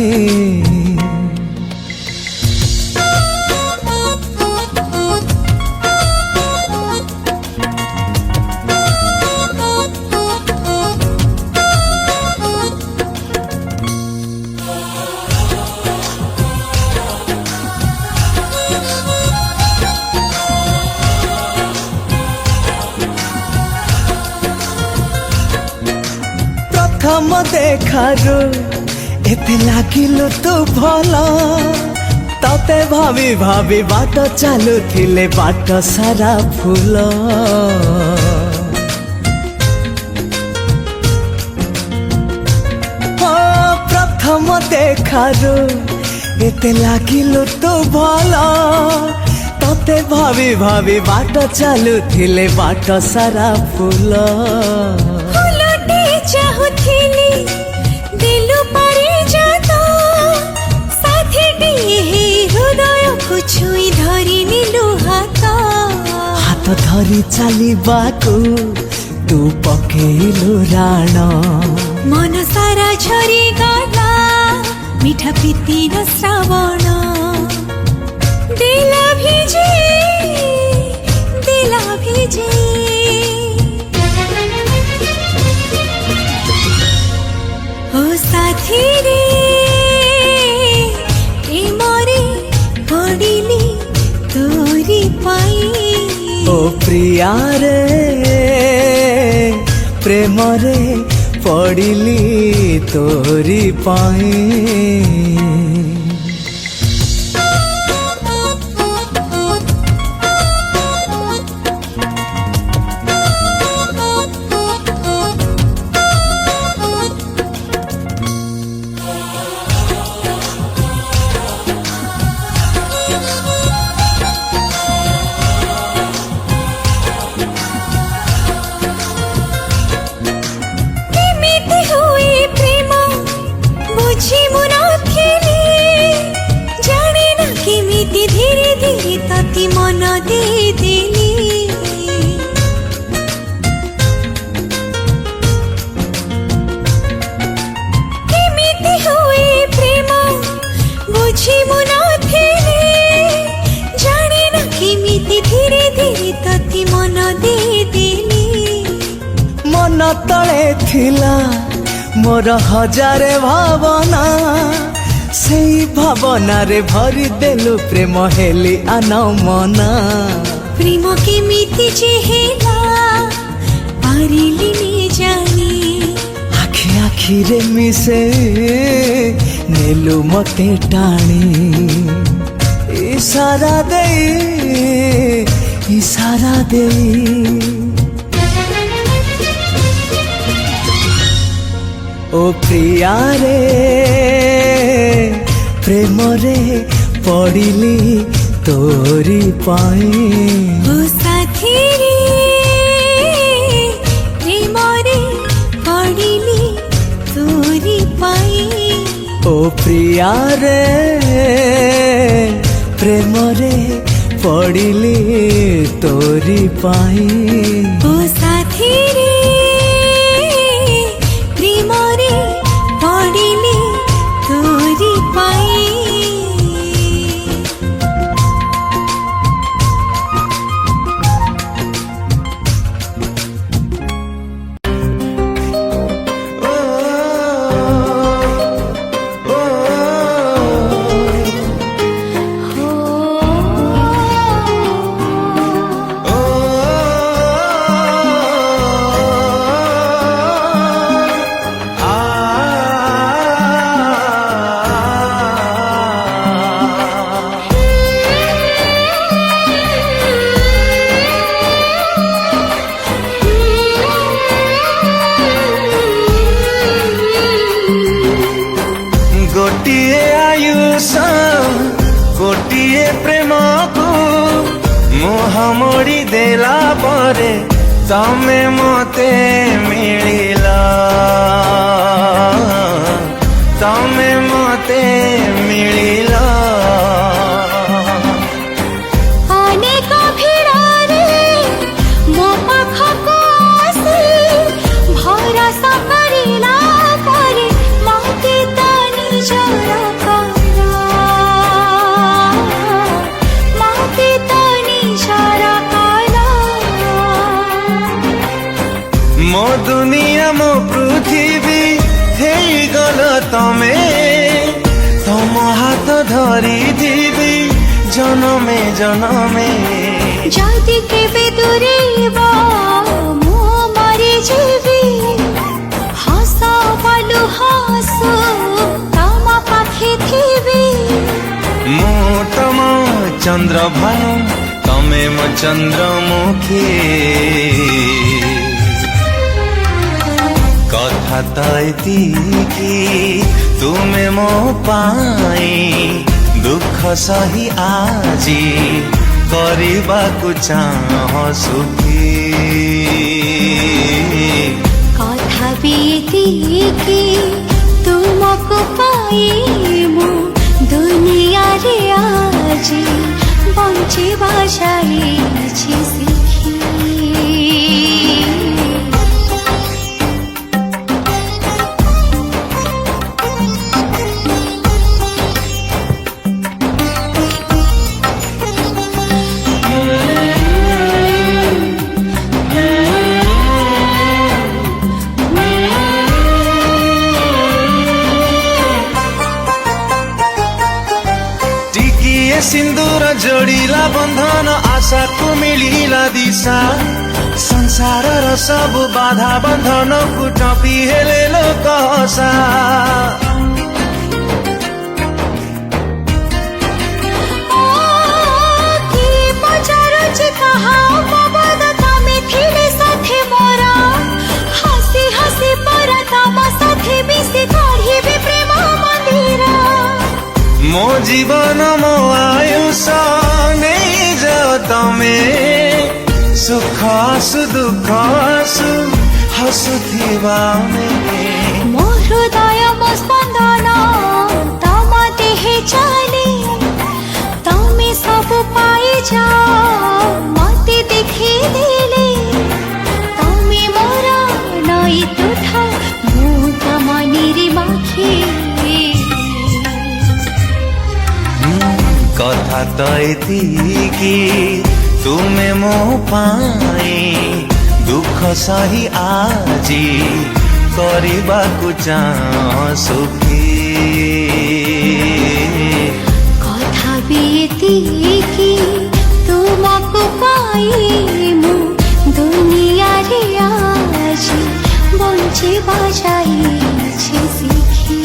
Speaker 1: प्रथम देखारू एते लागिलु तू भल तते भाभी भाभी बाट चलुथिले बाट सारा फूल प्रथम देखारू एते लागिलु तो भला तते भाभी भाभी बाट चलुथिले बाट सारा फूल
Speaker 2: फूलटे चाहुथिली दिलु परिजात साथीटी हृदय को छुई धरि निलु हाथ
Speaker 1: धरी चलिबाकू तू पकेइलु राण
Speaker 2: मन सारा झरी गला मिठा प्रीतिर श्रावण दिला भिजे ओ साथी रे प्रेमरे पड़िली तोरी पाई
Speaker 1: ओ प्रिया रे प्रेम रे पड़िली तोरी पाई
Speaker 2: धीरे धीरे तती मन दे देली केमिति हुए प्रेम बुझी मुना थिले जाने न केमिति धीरे धीरे तती मन दे देली
Speaker 1: मन तले थिला मोर हजारे भावना से भावना रे भरी देलु प्रेम हेली अनमना
Speaker 2: प्रेम केमिति जेहेला पारिली ने जानी
Speaker 1: आखि आखि रे मिसे नेलु मते टाणी इशारा दे ओ प्रिया रे प्रेम रे पड़िली तोरी पाई
Speaker 2: ओ साथी रे प्रेम रे पड़िली तोरी पाई
Speaker 1: ओ प्रिया रे प्रेम रे पड़िली तोरी पाई
Speaker 2: ओ साथी रे प्रेम रे पड़िली तोरी पाई
Speaker 1: गोटिए आयुष गोटिए प्रेम को मुह मोड़ी देला परे तमे मते मिलिला तमे मते मिलिला
Speaker 2: अनेक भिड़रे मो पाखको आसी भरोसा करिला परे मते तानी जरा करा मते तानी जरा करा
Speaker 1: मो दुनिया मो पृथ्वी हेई गल तमे तम हाथ धरी दिबी जनमे जनमे
Speaker 2: जदि केबे दूरेबा मो मरि जीवी हस बलु हस तम पाखे थिबी
Speaker 1: मो चंद्रभानु तमे मो चंद्रमुखी कथा तो एतिकी तुमे मो पाई दुख सही आजी କରିବାକୁ चाह सुखी
Speaker 2: कथा बीती तुमको पाई मु दुनिया रे आज बंचिबा जाइछि सिखी
Speaker 1: सिंदूर जोड़िला बंधन आशा को मिलिला दिशा संसार रो सब बाधा बंधन को टपी हेले लोक हसा मो जीवन मो आयुष नहीं जाओ तमे सुख आसु दुख आसु हसुथिबा में
Speaker 2: मो हृदय मो स्पंदन तम देहे चले तमे सब पाई जाओ मते देखी देले तमे मोर नई तुठ मु तम निरिमाखी
Speaker 1: कथा तो एतिकी तुमे मो पाई दुख सही आजी କରିବାକୁ चाह सुखी
Speaker 2: कथा बीती तुमको पाई मु दुनिया रे आज बंचिबा जाइछि सिखी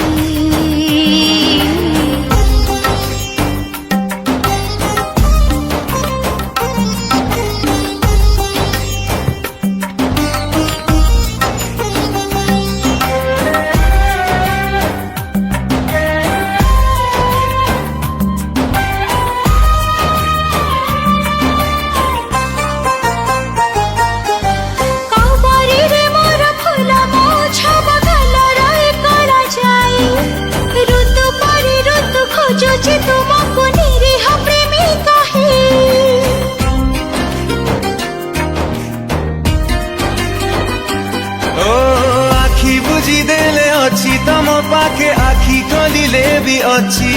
Speaker 1: तम पाखे आखि खोलिले भी अच्छी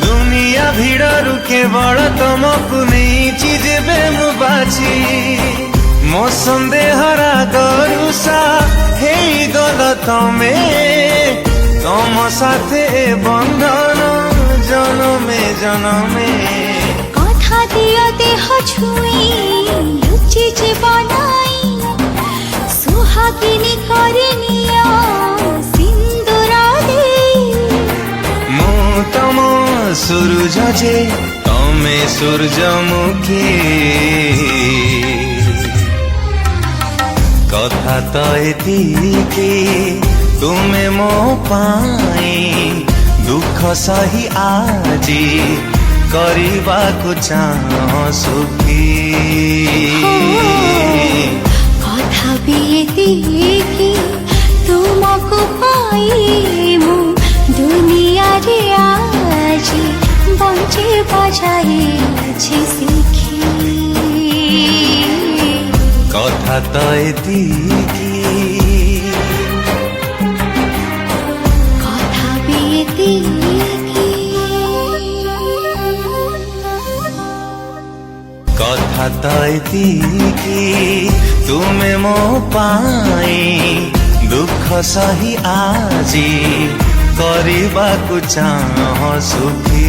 Speaker 1: दुनिया भिड़रू केवल तुमको नहीं चीज बेमु बाची मो संदेहरा गरुसा हे गल तमे तम साथे बंधन जनमे जनमे
Speaker 2: कथा दियो देह छुई लुचि जे बनाई सुहागिनी करनिया
Speaker 1: तम सूरज जे तमे सूरजमुखी कथा तो एतिकी तुमे मो पाई दुख सही आजी କରିବାକୁ चाह सुखी
Speaker 2: कथा बीती तुमको पाई मु दुनिया रे आज बंचिबा जाइछि सिखी
Speaker 1: कथा तो एतिकी
Speaker 2: कथा बीती
Speaker 1: कथा तो एतिकी तुमे मो पाई दुख सही आजी କରିବାକୁ चाह सुखी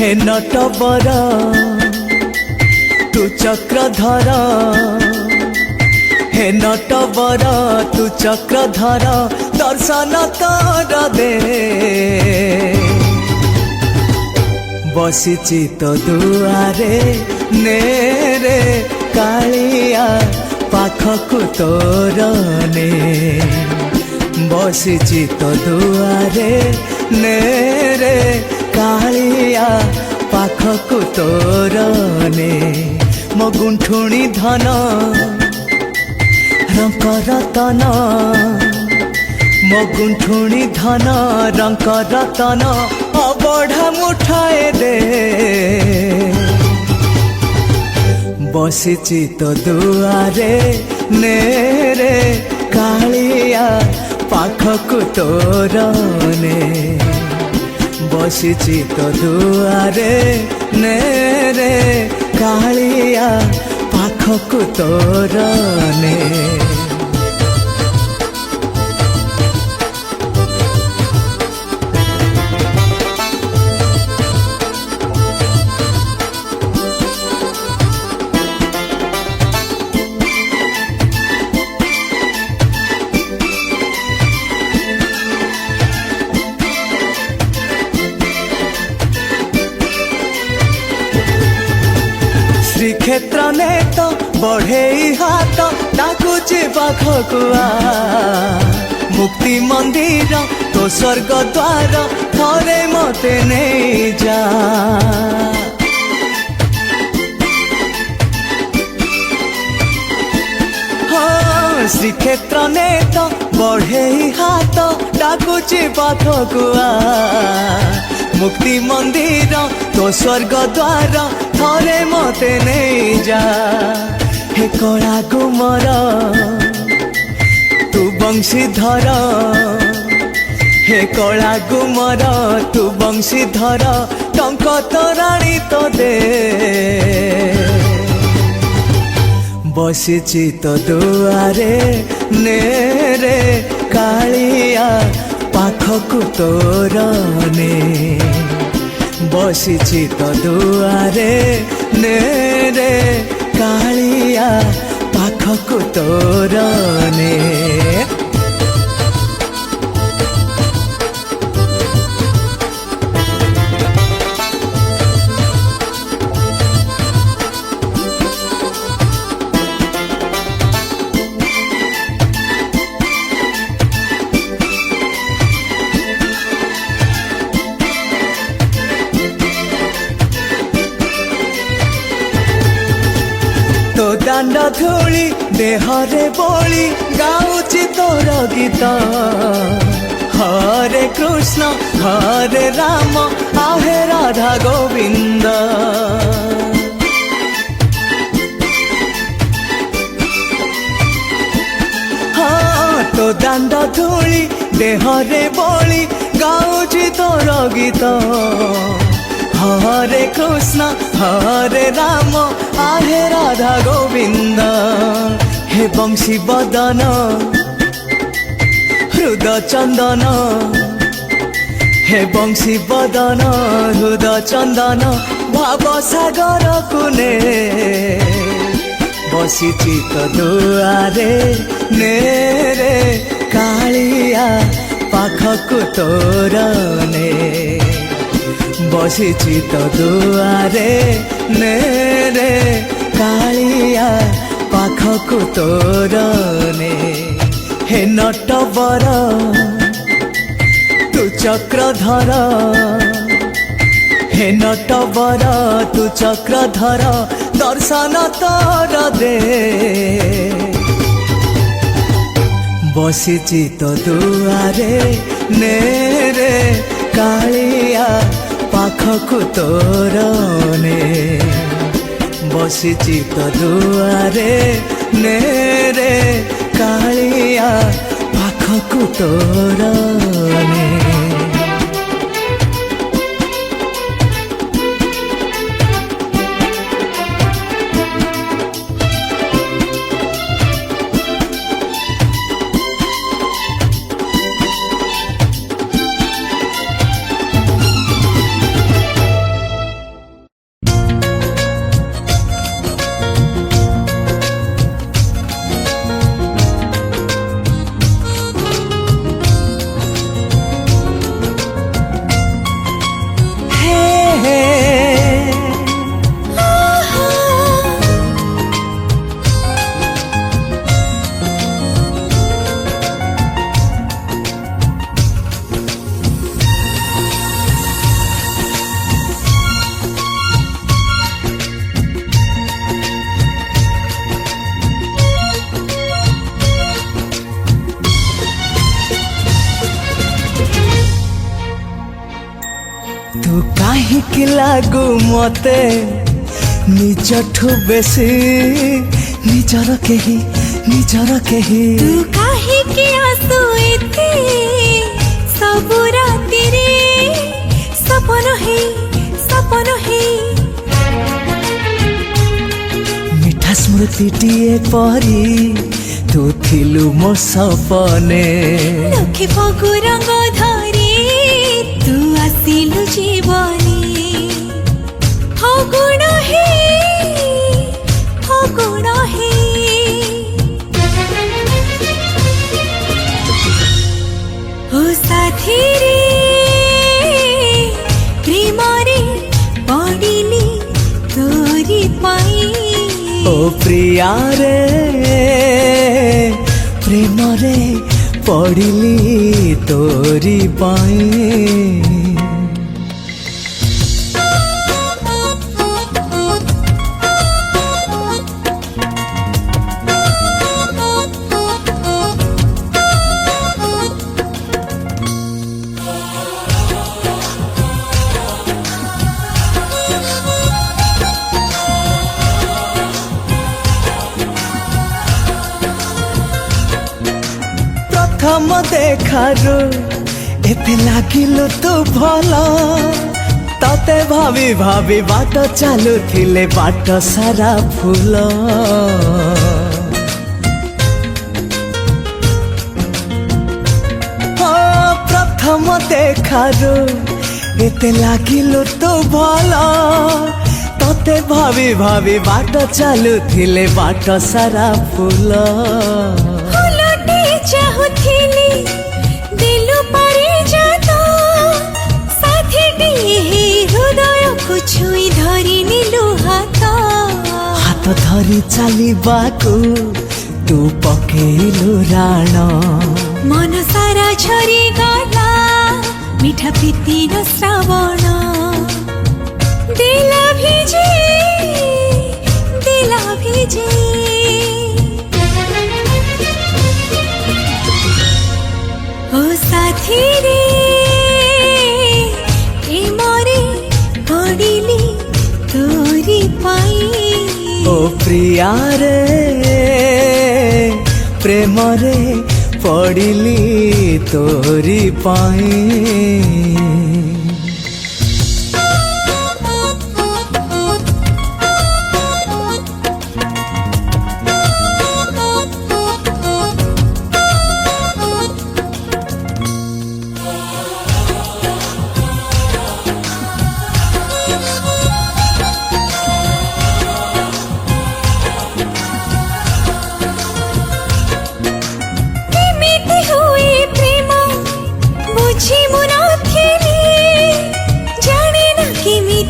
Speaker 5: हे नटवर तू चक्रधर हे नटवर तू चक्रधर दर्शन कर दे बसिची तो दुआरे नेरे कालिया पाखकु तोर ने बसिची तो दुआरे नेरे कालिया पाखकु तोर ने मो गुंठुणी धन रंक रतन मो गुंठुणी धन रंक रतन अबढ़ा मुठाए दे बसिची तो दुआरे नेरे कालिया पाखकु तोर ने बसिची तो दुआरे नेरे कालिया पाखकु तोर ने श्रीक्षेत्र ने तो बढ़े हाथ डाकुची पाखकुआ मुक्ति मंदिर तो स्वर्ग द्वार थरे मते नहीं जा हाँ श्रीक्षेत्र ने तो बढ़े हाथ डाकुची पाखकुआ मुक्ति मंदिर तो स्वर्ग द्वार थरे मते नहीं जा हे कला गुमर तू बंशीधर हे कला गुमर तू बंशीधर टंक तोराणी तो दे बसिची तो दुआरे नेरे कालिया पाखकु तोर ने बसिची तो दुआरे नेरे कालिया पाखकु तोर ने तो दांड धूली देहरे बोली गाउची तोर गीत हरे कृष्ण हरे राम आहे राधा गोविंद हाँ तो दांड धूली देहरे बोली गाउची तोर गीत हरे कृष्ण हरे राम आहे राधा गोविंद हे बंशी बदन हृदय चंदन हे बंशी बदन हृदय चंदन भाव सागर कुने बसिची तो दुआरे नेरे कालिया पाखकु तोर ने बसिची तो दुआरे नेरे कालिया पाखकु तोर ने हे नटवर तू चक्रधर हे नटवर तू चक्रधर दर्शन तोर दे बसिची तो दुआरे नेरे कालिया पाखकु तोर ने बसिची तो दुआरे नेरे कालिया पाखकु तोर ने। तू काहिकी लागू मते निजठू बेसी निजर केही
Speaker 2: तू काहिकी आसु एते सबु राति रे सपन हे
Speaker 5: मिठा स्मृतिटिए परी तू थिलु मो सपने
Speaker 2: लखे फगु रंग धरी तू आसिलु जीवनी फगुण हे ओ साथी रे प्रेम रे पड़िली तोरी पाई
Speaker 5: ओ प्रिया रे प्रेम रे पड़िली तोरी पाई प्रथम देखारू एते लागिलु तू भला तते भाभी भाभी बाट चालू थिले बाट सारा फूल प्रथम देखारू एते लागिलु तू भला तते भाभी भाभी बाट चालू थिले बाट सारा फूल
Speaker 2: चाहुथिली दिलु परे जाता साथीटी हृदय को छुई धरी निलु
Speaker 5: हाथ धरी चालिबाकू तू पकेलु राण
Speaker 2: मन सारा झरी गला मिठा प्रीतिर श्रावण दिला भिजे ओ साथी रे प्रेम रे पड़िली तोरी पाई
Speaker 5: ओ प्रिया रे प्रेम रे पड़िली तोरी पाई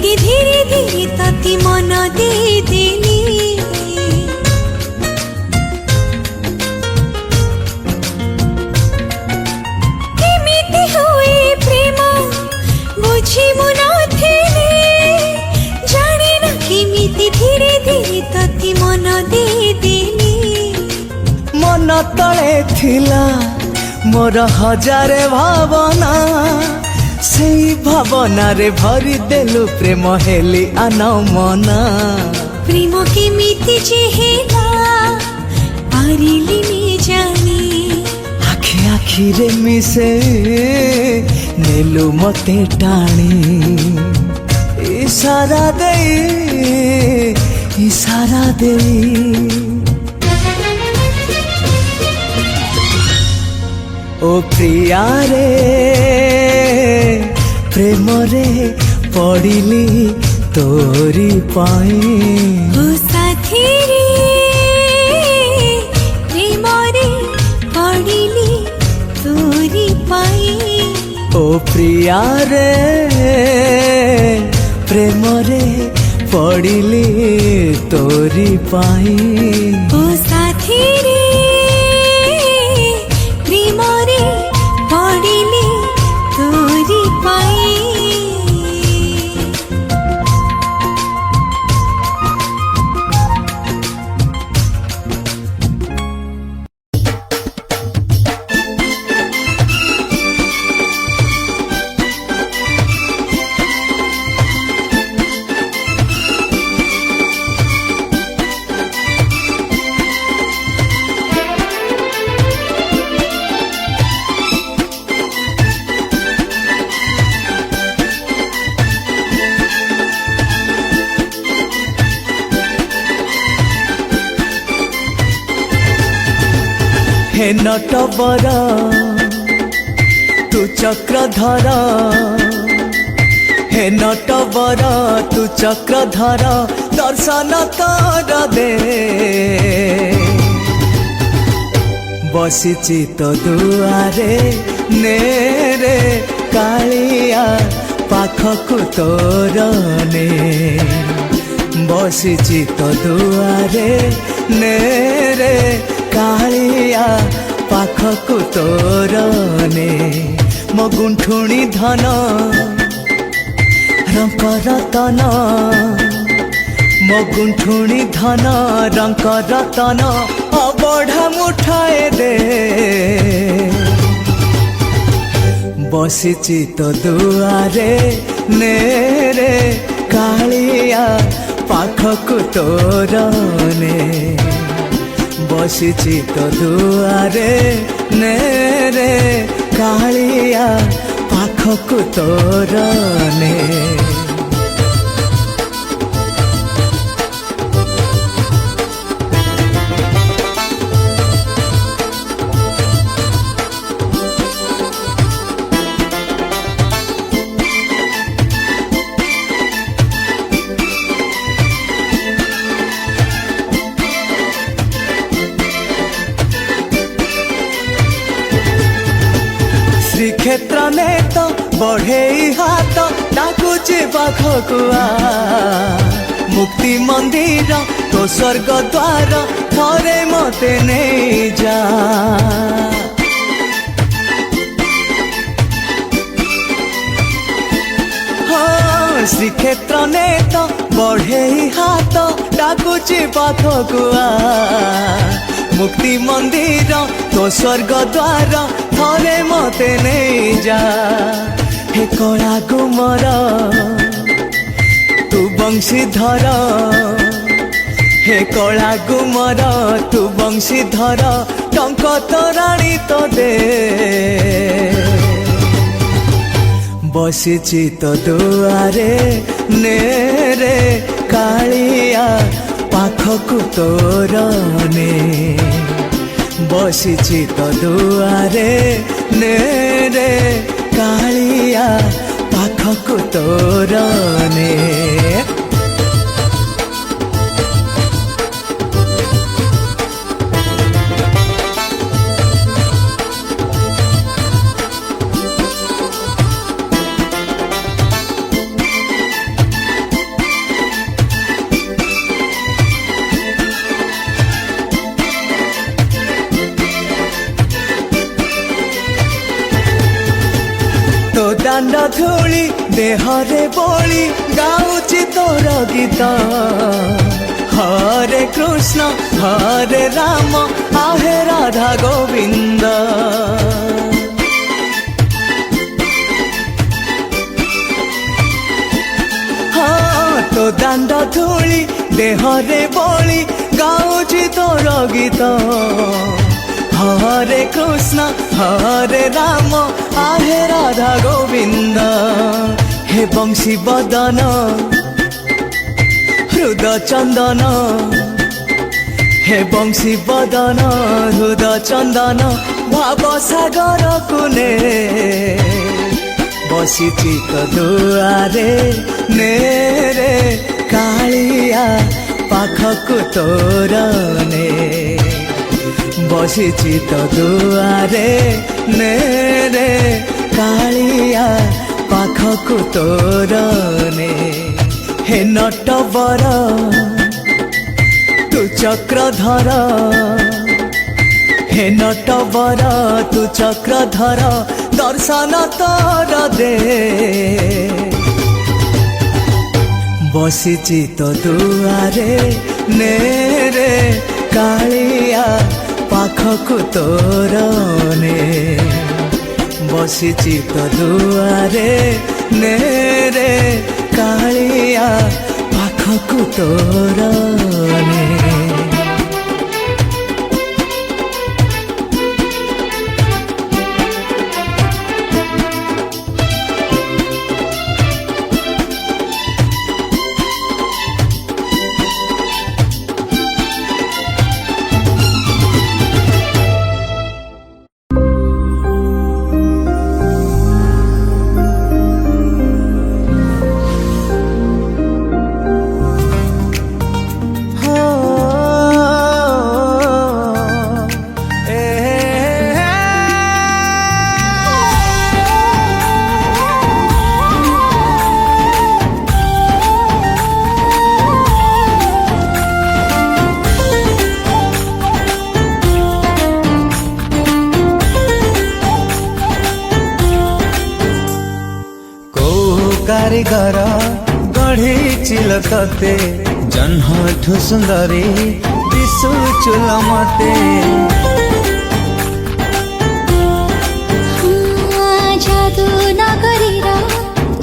Speaker 2: धीरे धीरे तती मन दे देली केमिति हुए प्रेम बुझी मुना थेले जाने ना केमिति धीरे धीरे तती मन दे देली
Speaker 5: मन तले थिला मोर हजारे भावना सेई भावना रे भरी देलु प्रेम हेली अनमना
Speaker 2: प्रेम केमिति जेहेला पारिली नि जानी
Speaker 5: आखि आखि रे मिसे नेलु मते टाणी इशारा दे ओ प्रिया रे प्रेम रे पड़िली तोरी पाई
Speaker 2: ओ साथी रे प्रेम रे पड़िली तोरी पाई
Speaker 5: ओ प्रिया रे प्रेम रे पड़िली तोरी पाई
Speaker 2: ओ साथी रे प्रेम रे पड़िली तोरी पाई
Speaker 5: हे नटवर तू चक्रधर हे नटवर तू चक्रधर दर्शन कर दे बसिची तो दुआरे नेरे कालिया पाखकु तोर ने बसिची तो दुआरे नेरे कालिया पाखकु तोर ने मो गुंठुणी धन रंक रतन मो गुंठुणी धन रंक रतन अबढ़ा मुठाए दे बसिची तो दुआरे नेरे कालिया पाखकु तोर ने बसिची तो दुआरे नेरे कालिया पाखकु तोर ने श्रीक्षेत्र ने तो बढ़े हाथ डाकुचे पाखकुआ मुक्ति मंदिर तो स्वर्ग द्वार थरे मते नहीं जा श्रीक्षेत्र ने तो बढ़े हाथ डाकुचे पाखकुआ मुक्ति मंदिर तो स्वर्ग द्वार थरे मते नहीं जा हे कला गुमर तू बंशीधर हे कला गुमर तू बंशीधर टंक तोराणी तो दे बसिची तो दुआरे नेरे कालिया पाखकु तोर ने बसिची तो दुआरे नेरे कालिया पाखकु तोर ने तो दांड धूली देहरे बोली गाउची तोर गीत हरे कृष्ण हरे राम आहे राधा गोविंद हाँ तो दांड धूली देहरे बोली गाउची तोर गीत हरे कृष्ण हरे राम आहे राधा गोविंद हे बंशी बदन हृदय चंदन हे बंशी बदन हृदय चंदन भाव सागर कुने बसिची तो दुआरे नेरे कालिया पाखकु तोर ने बसिची तो दुआरे नेरे कालिया पाखकु तोर ने हे नटवर तू चक्रधर हे नटवर तू चक्रधर दर्शन तोर दे बसिची तो दुआरे नेरे कालिया पाखकु तोर ने बसिची तो दुआरे नेरे कालिया पाखकु तोर ने
Speaker 1: कारीगर गढ़ी चिल तते जन्हठु सुंदरी दिशु चुल मते
Speaker 2: जादू नगरीर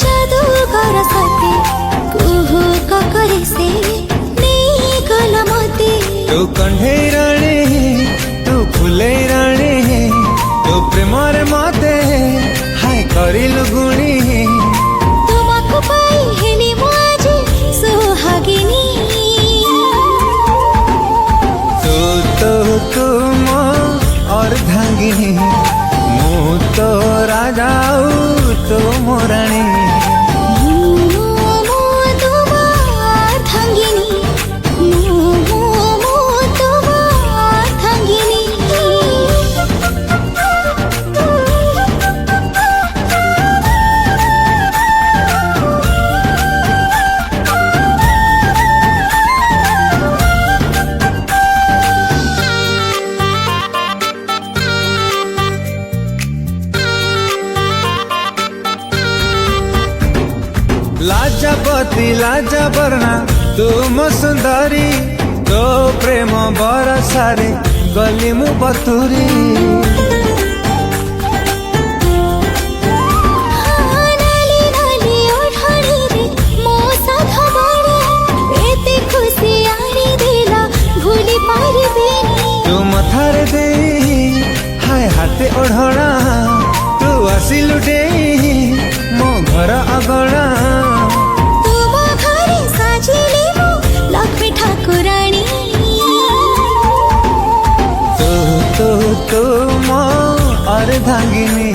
Speaker 2: जादूगर सते कुहू ककरी से नहीं गल मते
Speaker 1: तू कंढेई राणी तू फुलेई राणी तू प्रेमरे मते हाय करिलु गुणी
Speaker 2: तुमको पाई हेली मु आज सुहागिनी
Speaker 1: तू तो तुम अर्धांगिनी मु तो राजा तो मोराणी लाजपति लाजबर्णा तुम सुंदरी तो प्रेम बरसारे गली मु बतुरी तू मथारे दे हाय हाथे ओढ़ना तू आसिलु डे मो घर अगणा
Speaker 2: लक्ष्मी ठाकुराणी
Speaker 1: तू मो अर्धांगिनी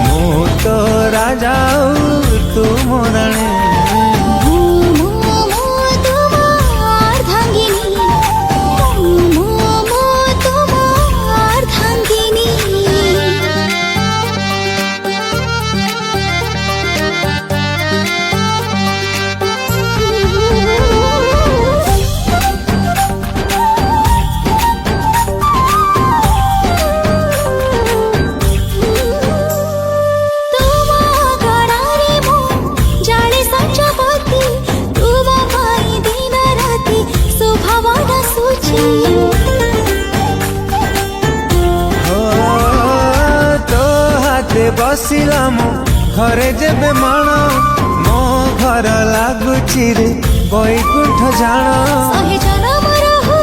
Speaker 1: मु तो राजा तू मोराणी बसिला मो घरे जेबे माण मो घर लागुची रे बैकुंठ जान
Speaker 2: सहे जनम रहू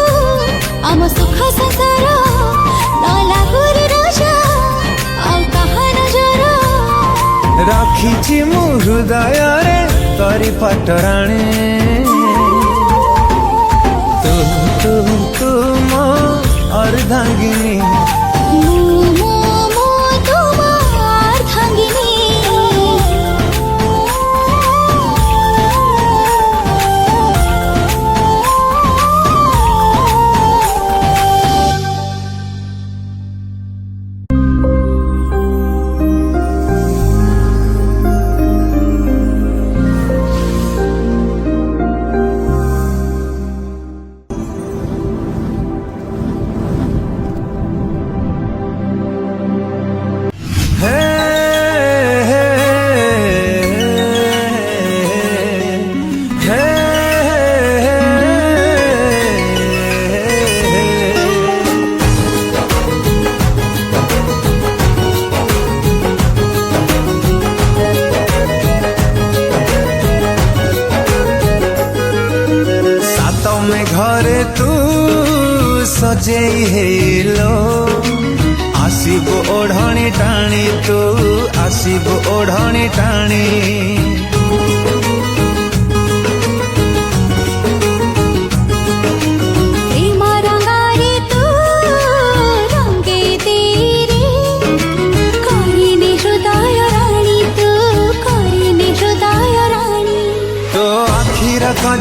Speaker 2: आम सुख संसार न लागू रे राजा आउ कहा नजर
Speaker 1: रखिछि मु हृदय रे तरी पटराणी तू तू तू मो अर्धांगिनी घरे तू सजेई हेलो आसिब ओढ़णी टाणी तू आसिब ओढ़णी टाणी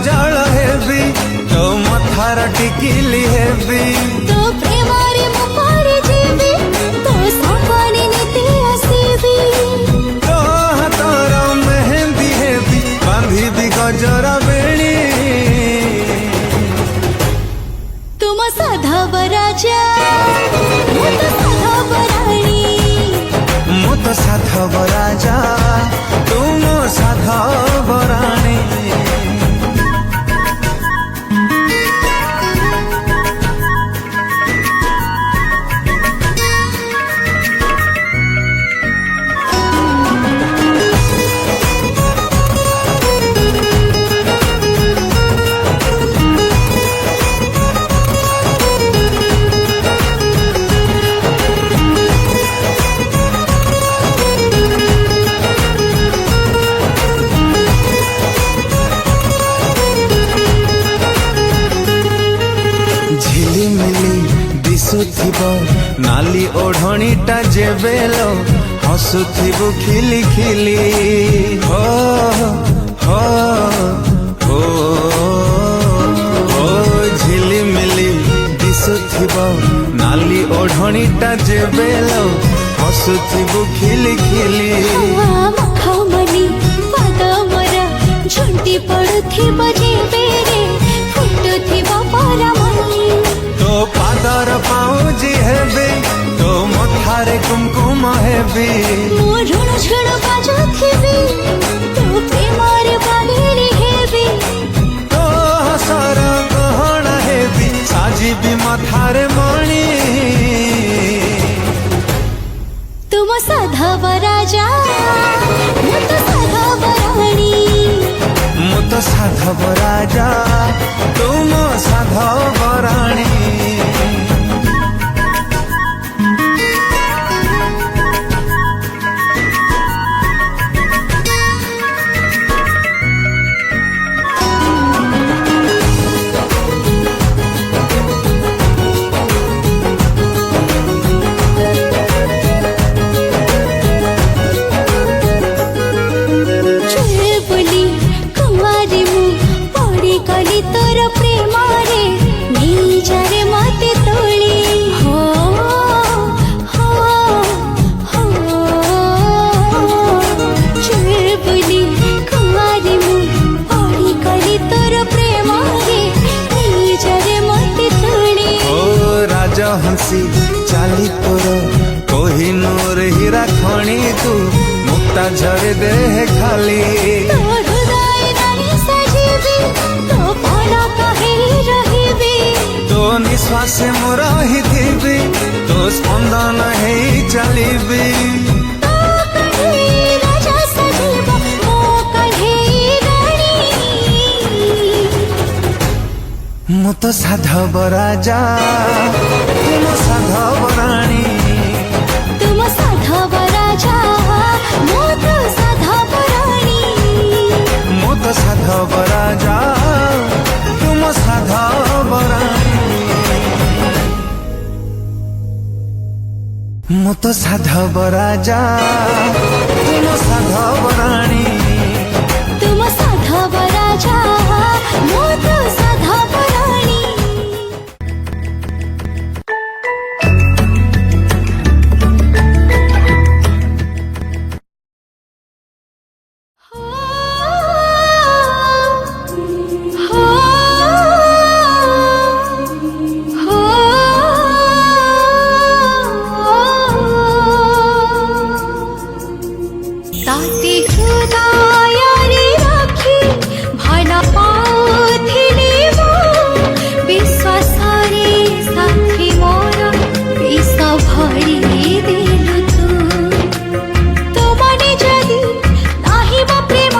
Speaker 1: जल हेबी तो मथार टिकिली हेबी
Speaker 2: तो प्रेमारे मु पड़े जेबी तो सपने नीति आसीबी
Speaker 1: तो हाथर मेहंदी हेबी बांधी भी गजरा बेणी
Speaker 2: तुम साधव राजा मु तो साधव राणी
Speaker 1: मु तो साधव राजा तुम ସାଧ ବରାଣୀ ଝିଲିମିଲି ଦିଶୁଥିବ ନାଲି ଓଢ଼ଣୀଟା ଯେବେଲ ହସୁଥିବୁ ଖିଲି ଖିଲି ହୋ ହୋ ହୋ ହୋ ଝିଲିମିଲି ଦିଶୁଥିବ ନାଲି ଓଢ଼ଣୀଟା ଯେବେଲ ହସୁଥିବୁ ଖିଲି ଖିଲି
Speaker 2: ମଖମଲି ପାଦ ମୋର ଝୁଣ୍ଟି ପଡୁଥିବ ଯେବେରେ ଫୁଟୁଥିବ ପରାମଲି
Speaker 1: ତୋ ପାଦର ପାଉଁଜି ହେବି ତୋ ମଥାରେ କୁମକୁମ ହେବି
Speaker 2: ମୁଁ ଋଣ ଝୁଣ ବାଜୁଥିବି ତୋ ପ୍ରେମରେ ବାଲିରେ ହେବି
Speaker 1: ତୋ ହସର ଗହଣା ହେବି ସାଜିବି ମଥାରେ ମଣି
Speaker 2: ତୁମ ସାଧବ ରାଜା ମୁଁ ତ ସାଧବ ରାଣୀ
Speaker 1: ମୁଁ ତ ସାଧବ ରାଜା ତୁମ ସାଧବ ରାଣୀ
Speaker 2: ବୋଲି କୁମାରୀ ମୁଁ ପଡ଼ିଗଲି ତୋର ପ୍ରେମରେ ନିଜରେ ମତେ ତୋଳି ହୋ ହୋ ହୋ ବୋଲି କୁମାରୀ ମୁଁ ପଡ଼ିଗଲି ତୋର ପ୍ରେମରେ ନିଜରେ ମତେ ତୋଳି
Speaker 1: ଓ ରାଜହଂସୀ ଚାଲି ତୋର କୋହିନୂର ହୀରା ଖଣି ତୁ ମୁକ୍ତା ଝରି ଦେହ ଖାଲି
Speaker 2: ତୋ ହୃଦୟ ରାଣୀ ସାଜିବି ତୋ ପଲକ ହେଇ ରହିବି
Speaker 1: ତୋ ନିଶ୍ୱାସ ମୁଁ ରହିଥିବି ତୋ ସ୍ପନ୍ଦନ ହେଇ ଚାଲିବି
Speaker 2: ତୋ କଣ୍ଢେଇ ରାଜା ସାଜିବ ମୋ କଣ୍ଢେଇ ରାଣୀ
Speaker 1: ମୁଁ ତ ସାଧବ ରାଜା ତୁମ ସାଧବ ରାଣୀ
Speaker 2: ତୁମ ସାଧବ ରାଜା ମୁଁ ତ ସାଧବ ରାଣୀ
Speaker 1: ମୁଁ ତ ସାଧବ ରାଜା ତୁମ ସାଧବ ରାଣୀ ମୁଁ ତ ସାଧବ ରାଜା ତୁମ ସାଧବ ରାଣୀ
Speaker 2: ତୁମ ସାଧବ ରାଜା ମୁଁ ତ ସାଧବ ରାଣୀ তাতে হৃদয়রে রাখি ভাল পাউথিলি মো বিশ্বাসরে সাথী মোর বিষ ভরি দেলু তু তোমারে যদি নাহিব প্রেম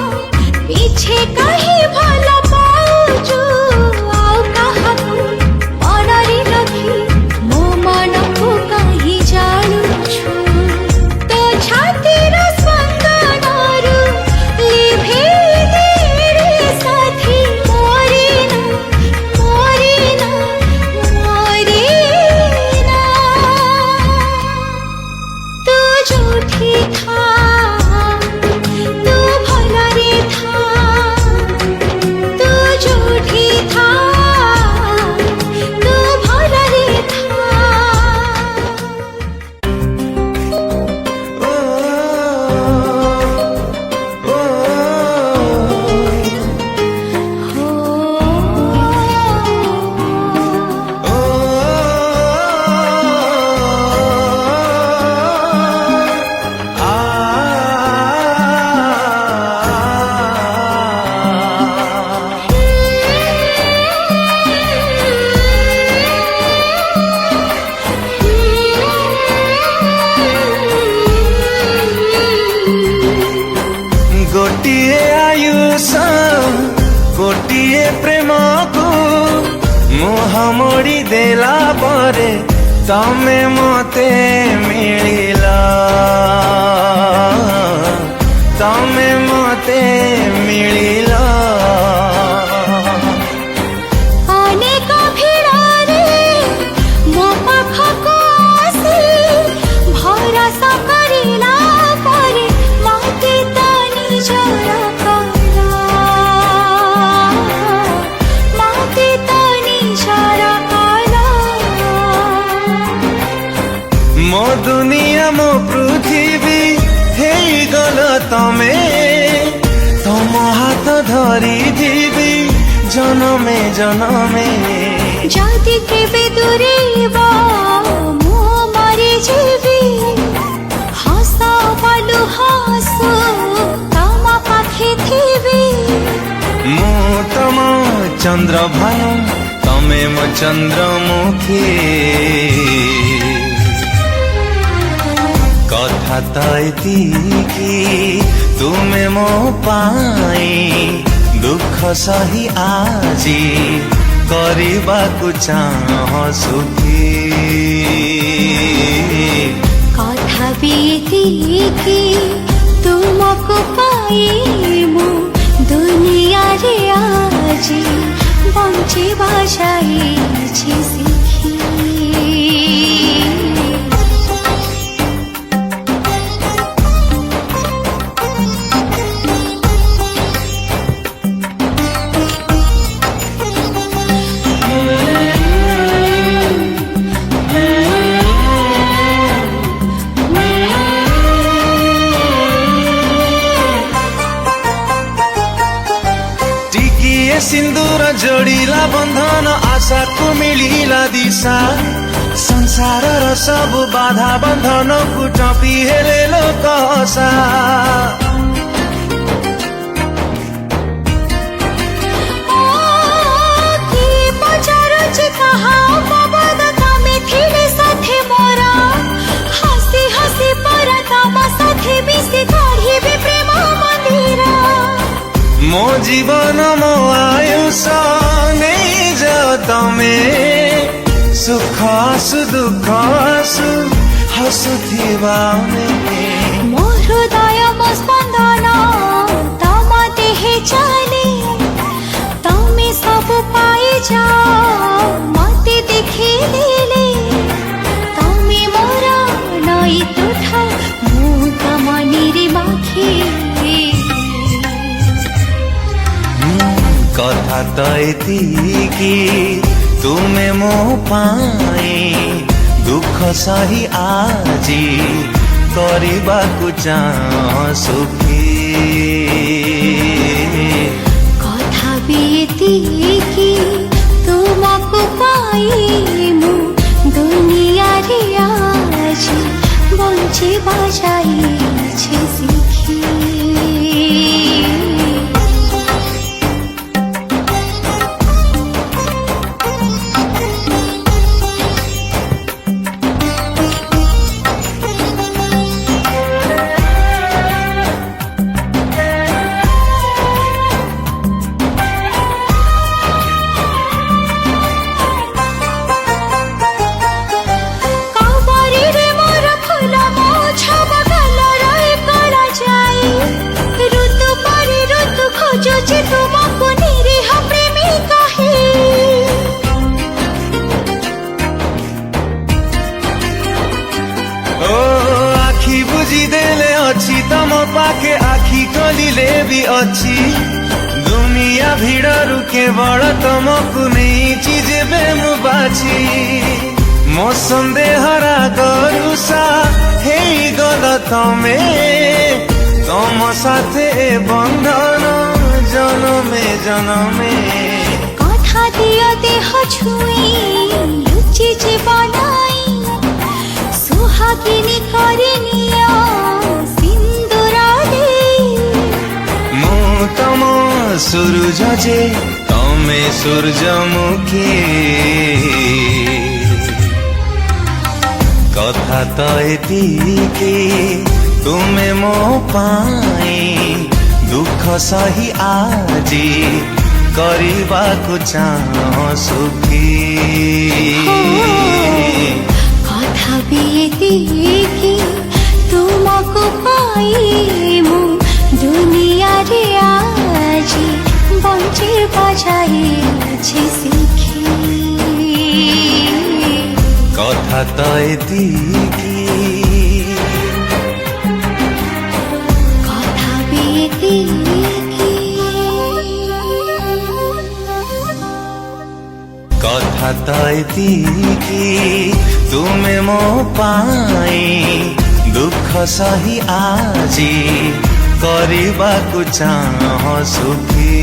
Speaker 2: পিছে কাহি ভাল পাউচু আউ কাহাকু মନରେ ରଖି ମୋ ମନକୁ କାହିଁ ଜାଣୁଛୁ ତୋ ଛାତିର ସ୍ପନ୍ଦନରୁ
Speaker 1: देला परे तमे मते मिलिला तमे मते मिलिला
Speaker 2: अनेक भिड़ारे मो पाखको आसी भरोसा करिला परे मते त निजर कला मते त निजर कला
Speaker 1: मो दुनिया मो पृथ्वी हे गल तमे तम हाथ धरी दिबी जनमे जनमे
Speaker 2: जदि केबे दूरेबा मो मरि जीवी हस बलु हसु तम पाखे थिबी
Speaker 1: मु तम चंद्र भानु तमे मो चंद्रमुखी कथा त एतिकी तुमे मो पाई दुख सही आजी କରିବାକୁ चाह सुखी
Speaker 2: कथा बीती तुमको पाई मु दुनिया रे आजी बंचिबा जाइछि सिखी
Speaker 1: टिकिए सिंदूर जोड़िला बंधन आशा को मिलिला दिशा संसार र सब बाधा बंधन को टपी हेले लोक हसा
Speaker 2: की पचारुछि कहा बाबद तमे थिले साथे मोरा हसी हसी पर तम साथे मिसी काढ़िबे प्रेम मंदिरा
Speaker 1: मो जीवन मो आयुष नहीं जाओ तमे सुख आसु दुख आसु हसुथिबा में
Speaker 2: मो हृदय मो स्पंदन तम देहे चले तमे सब पाई जाओ मते देखी देले तमे मोरा नई तुठ मु तम निरिमाखी
Speaker 1: कथा त एतिकी तुमे मो पाई दुख सही आजी କରିବାକୁ चाह सुखी
Speaker 2: कथा बीती तुमको पाई मु दुनिया रे आजी बंचिबा जाइछि सिखी
Speaker 1: अछि तम पाखे आखि खोलिले भी अछि दुनिया भिड़रू केवल तमकु नहीं चीज बेमु बाछि मो संदेहरा गरुसा हे गल तमे तम साथे बंधन जनमे जनमे
Speaker 2: कथा दियो देह छुई लुचि जीवनाई सुहागिनी करिनिया सिंदूरा दे
Speaker 1: मु तम सूरज जे तमे सूरजमुखी कथा त एतिकी तुमे मो पाई दुख सही आजी କରିବାକୁ ଚାହଁ ସୁଖୀ
Speaker 2: କଥା ବି ଏତିକି ତୁମକୁ ପାଇ ମୁଁ ଦୁନିଆରେ ଆଜି ବଞ୍ଚିବା ଯାଇଅଛି ଶିଖି
Speaker 1: କଥା ତ ଏତିକି
Speaker 2: କଥା ବି ଏତିକି
Speaker 1: କଥା ତ ଏତିକି ତୁମେ ମୋ ପାଇଁ ଦୁଃଖ ସହି ଆଜି କରିବାକୁ ଚାହଁ ସୁଖୀ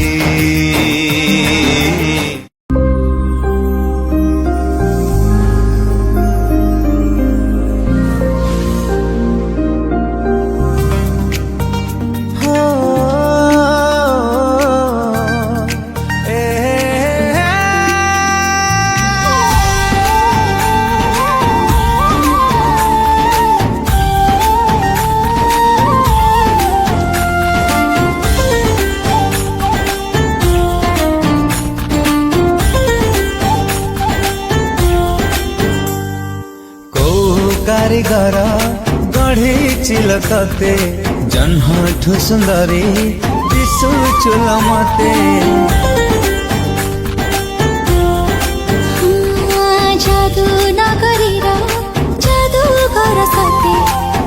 Speaker 1: कारीगर गढ़ी तते जन्मठु सुंदरी दिशुचुल मते
Speaker 2: जादू नगरीर जादूगर सते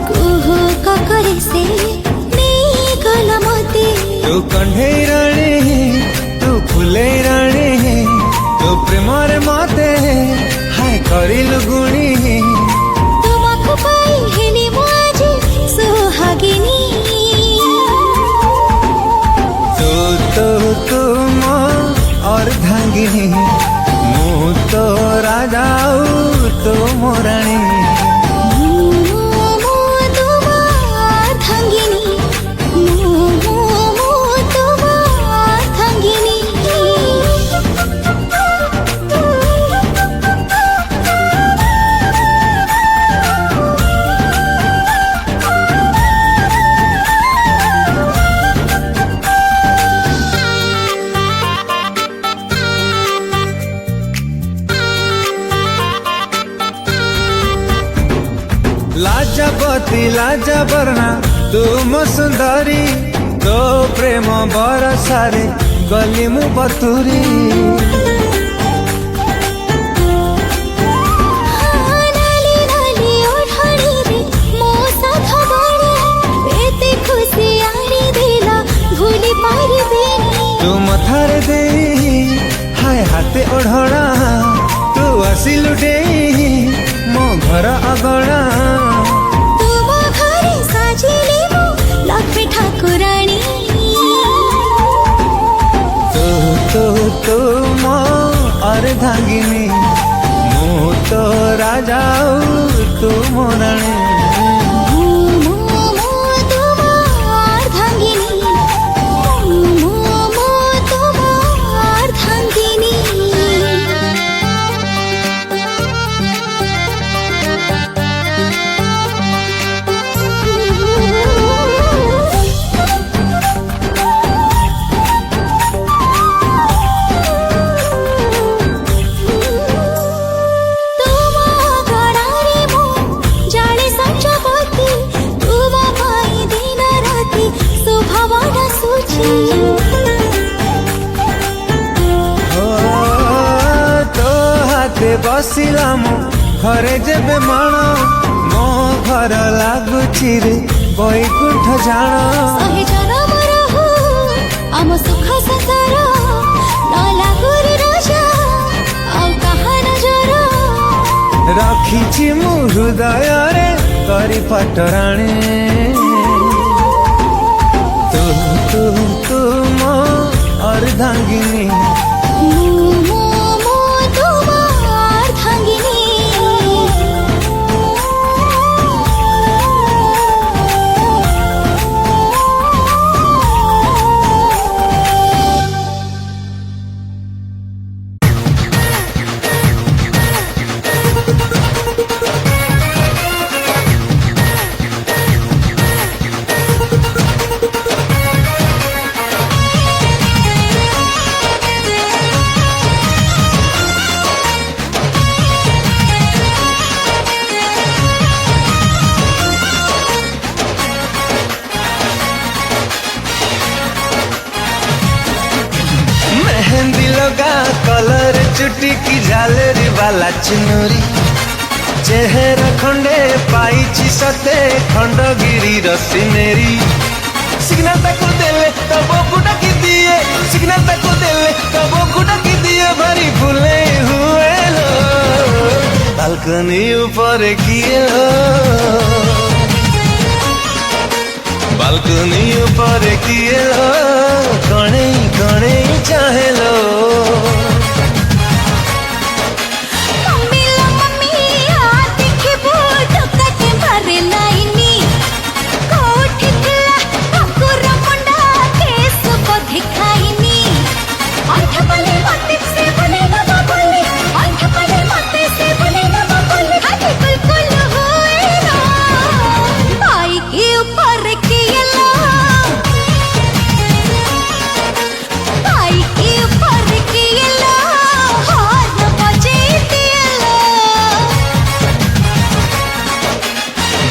Speaker 2: कुहू ककरी से नहीं गल मते
Speaker 1: तू कंढेई राणी तू फुलेई राणी तू प्रेमरे मते हाय करिलु गुणी
Speaker 2: पाई हेली मुझे सुहागिनी
Speaker 1: तू मो अर्धांगिनी मु तो राजा तू मो राणी लाजपति लाजबर्णा तुम सुंदरी तो प्रेम बरसारे गली मु बतुरी तू मथारे दे हाय हाथे ओढ़ना तू आसिलु डे मो घर अगणा
Speaker 2: ठाकुराणी
Speaker 1: तू मो अर्धांगिनी मु तो राजा तू मो राणी बसिला मो घरे जेबे माण मो घर लागुची रे बैकुंठ जान
Speaker 2: सहे जनम रहू आम सुख संसार न लागू रे राजा आउ कहा नजर
Speaker 1: रखिछि मु हृदय रे करी पटराणी तू मो अर्धांगिनी लगा कलर चुटी की झालरी वाला चुनरी चेहरा खंडे पाइची सते खंडगिरी रसिनेरी सिग्नल ताको देले तब गुटा की दिए सिग्नल ताको देले तब गुटा की दिए भरी फूले हुए लो बालकनी ऊपर किए लो बालकनी ऊपर किए लो कणे कणे चाहे लो
Speaker 2: मम्मी लो मम्मी आ देखबो टोकाटे मारे लाइनी कोठी खला ठाकुर मुंडा केस बधे खाइनी अंठ पले मते से बने ना बोले अंठ पले मते से बने ना बोले हाथी बिल्कुल होए ना भाई के ऊपर किए लो भाई के ऊपर किए लो हाथ बजे दिए लो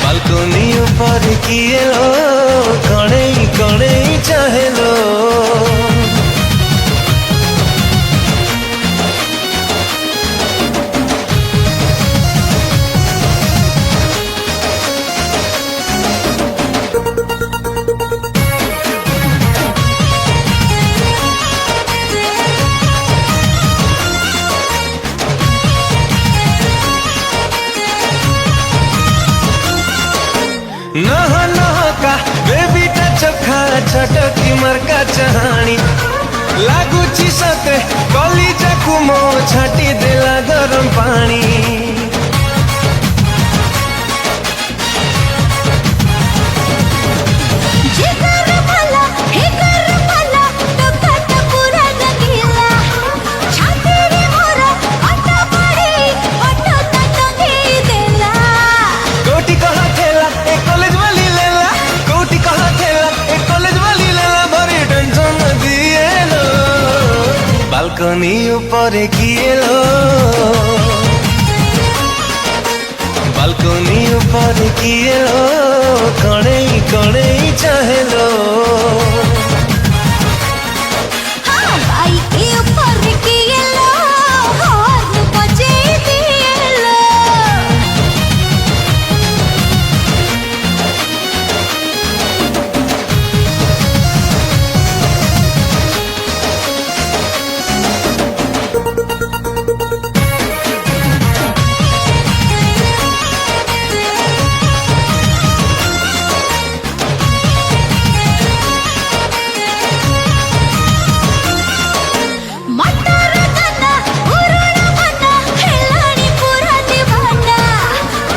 Speaker 1: बालकनी ऊपर किए लो कणे कणे चाहे लो नह नह का बेबी टा चोखा छटकी मरका चहानी लागुची सते कलिजा कुमो छाटी देला गरम पानी
Speaker 2: जे कर भला हे कर भला तो कट पूरा रंगीला छाती रे मोरा अटा पड़ी अटा तंगी देला
Speaker 1: कोटी कहा खेला एक कॉलेज वाली लेला कोटी कहा खेला एक कॉलेज वाली लेला भरी टेंशन दिए लो बालकनी ऊपर किए लो बालकनी ऊपर किए लो कणे कणे चाहे लो
Speaker 2: हां भाई के ऊपर किए लो हाथ बजे दिए लो मटर दाना उरुण भाना हेलाणी पूरा दीवाना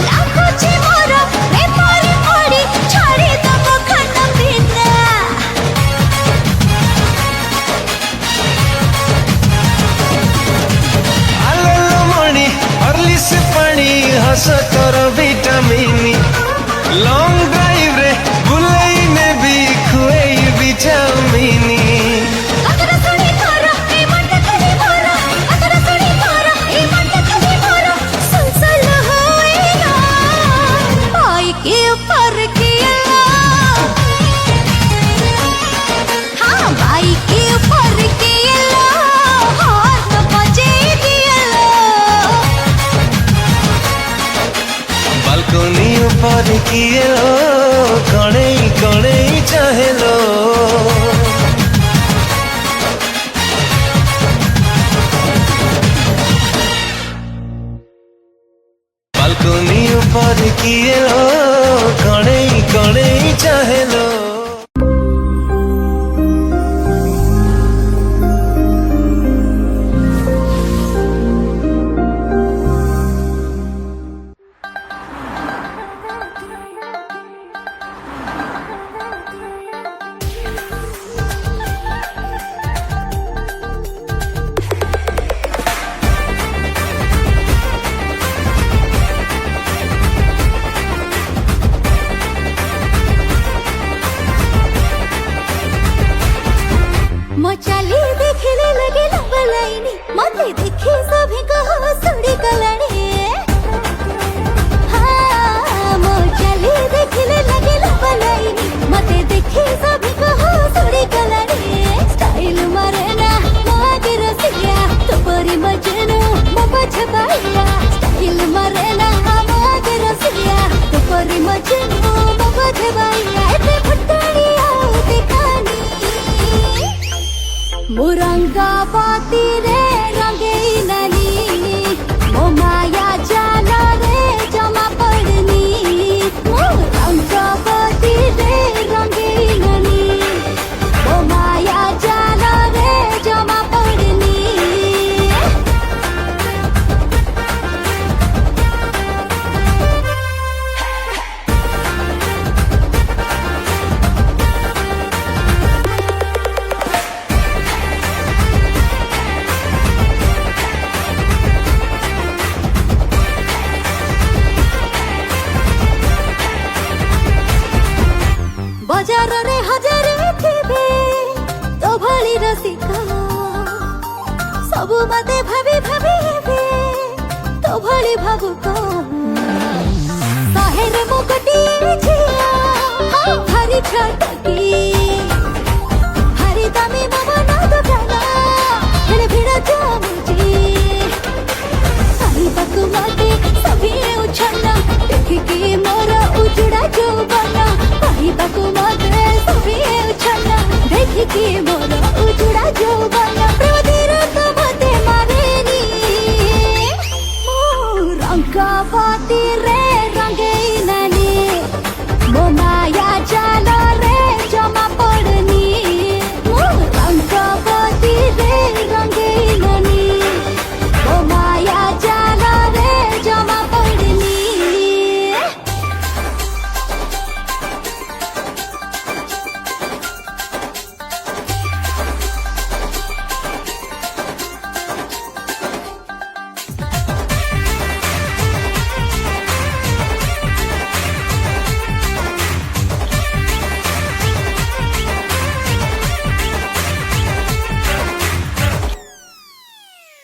Speaker 2: लाखोची मोर प्रेमरे पड़ी छाड़ी दबो खाना पीना
Speaker 1: आलेलो मणि हरलिस पानी हस तोर विटामिन लॉन्ग ड्राइव रे बुलेई ने भी खुएई विटामिनी
Speaker 2: अगर सुनी तोरा ए मंट खली मोरा अगर सुनी तोरा ए मंट खली मोरा सुलसुल होए ना भाई के ऊपर किए लो हाँ भाई के ऊपर किए लो हाथ बजे दिए लो
Speaker 1: बालकनी ऊपर किए लो कणे कणे चाहे लो बालकनी ऊपर किए लो कणे कणे चाहे लो
Speaker 2: मुरंगावती रे रंगेई ननी मो माया जाल रे जमा पड़नी मुरंगावती रे रंगेई ननी मो माया जाल रे जमा पड़नी बजार रे हजारे थिबे तो भली रसिका सबु मते भाभी भाभी हेबे तो भली भावुक शहर मुकटी झिया हरी छटकी हरी दामी मामा ना दुकाना हेले भिड़ जामुजी साहिबाकु मते सभी उछना देखिकी मोर उजुड़ा जौबना साहिबाकु मते सभी उछना देखिकी मोर उजुड़ा जौबना प्रेमधीर तो मते मारेनी मो रंगावती रे रंगेई ननी मो माया जाल रे जमा पड़नी मो रंगावती रे रंगेई ननी मो माया जाल रे जमा पड़नी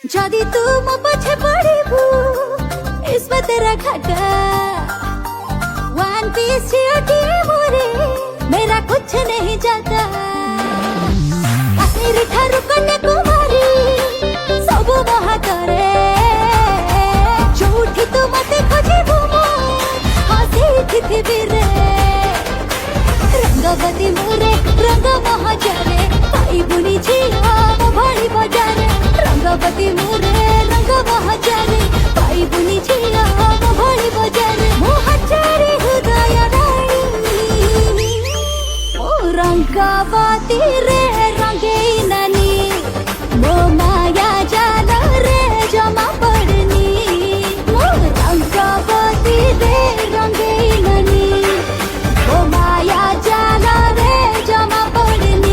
Speaker 2: जदि तू मो पछे पड़िबू इसमें तेरा घाटा वन पीस चियोटी मोरे मेरा कुछ नहीं जाता कश्मीर ठारू कन्याकुमारी सब महा करे जोठी तू मते खोजिबू मो हसी थिथिबी रे रंगवती मोरे रंग महाजरे पाइबुनी झिया मो भली बजारे रंगवती मोरे रंग महाजरे पाइबुनी झिया मो भली बजारे मो हजारे हृदय रानी ओ रंगवती रे रंगेई ननी मो माया जाल रे जमा पड़नी मो रंगवती रे रंगेई ननी मो माया जाल रे जमा पड़नी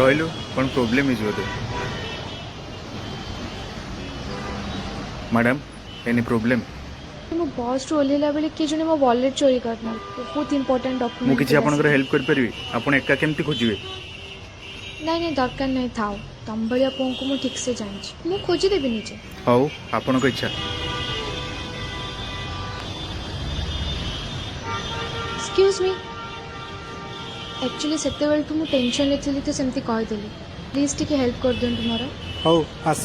Speaker 3: ରହିଲୁ କ'ଣ ପ୍ରୋବ୍ଲେମ୍ ହେଇଛି ବୋଧେ ମ୍ୟାଡ଼ାମ୍ ଏନି ପ୍ରୋବ୍ଲେମ୍
Speaker 4: ମୁଁ ବସ୍ରୁ ଓହ୍ଲେଇଲା ବେଳେ କିଏ ଜଣେ ମୋ ୱାଲେଟ୍ ଚୋରି କରିନେଲା ବହୁତ ଇମ୍ପୋର୍ଟାଣ୍ଟ
Speaker 3: ମୁଁ କିଛି ଆପଣଙ୍କର
Speaker 4: ଡକ୍ୟୁମେଣ୍ଟ।
Speaker 3: ହେଲ୍ପ କରିପାରିବି ଆପଣ ଏକା କେମିତି ଖୋଜିବେ
Speaker 4: ନାଇଁ ନାଇଁ ଦରକାର ନାହିଁ ଥାଉ ତମ ଭଳିଆ ପୁଅଙ୍କୁ ମୁଁ ଠିକ୍ସେ ଜାଣିଛି ମୁଁ ଖୋଜିଦେବି ନିଜେ।
Speaker 3: ହଉ ଆପଣଙ୍କ ଇଚ୍ଛା
Speaker 4: ଏକ୍ସକ୍ୟୁଜ୍ ମି ଆକ୍ଚୁଆଲି ସେତେବେଳଠୁ ମୁଁ ଟେନସନ୍ରେ ଥିଲି ତ ସେମିତି କହିଦେଲି ପ୍ଲିଜ୍ ଟିକେ ହେଲ୍ପ କରିଦିଅନ୍ତୁ ମୋର।
Speaker 6: ହଉ ଆସ।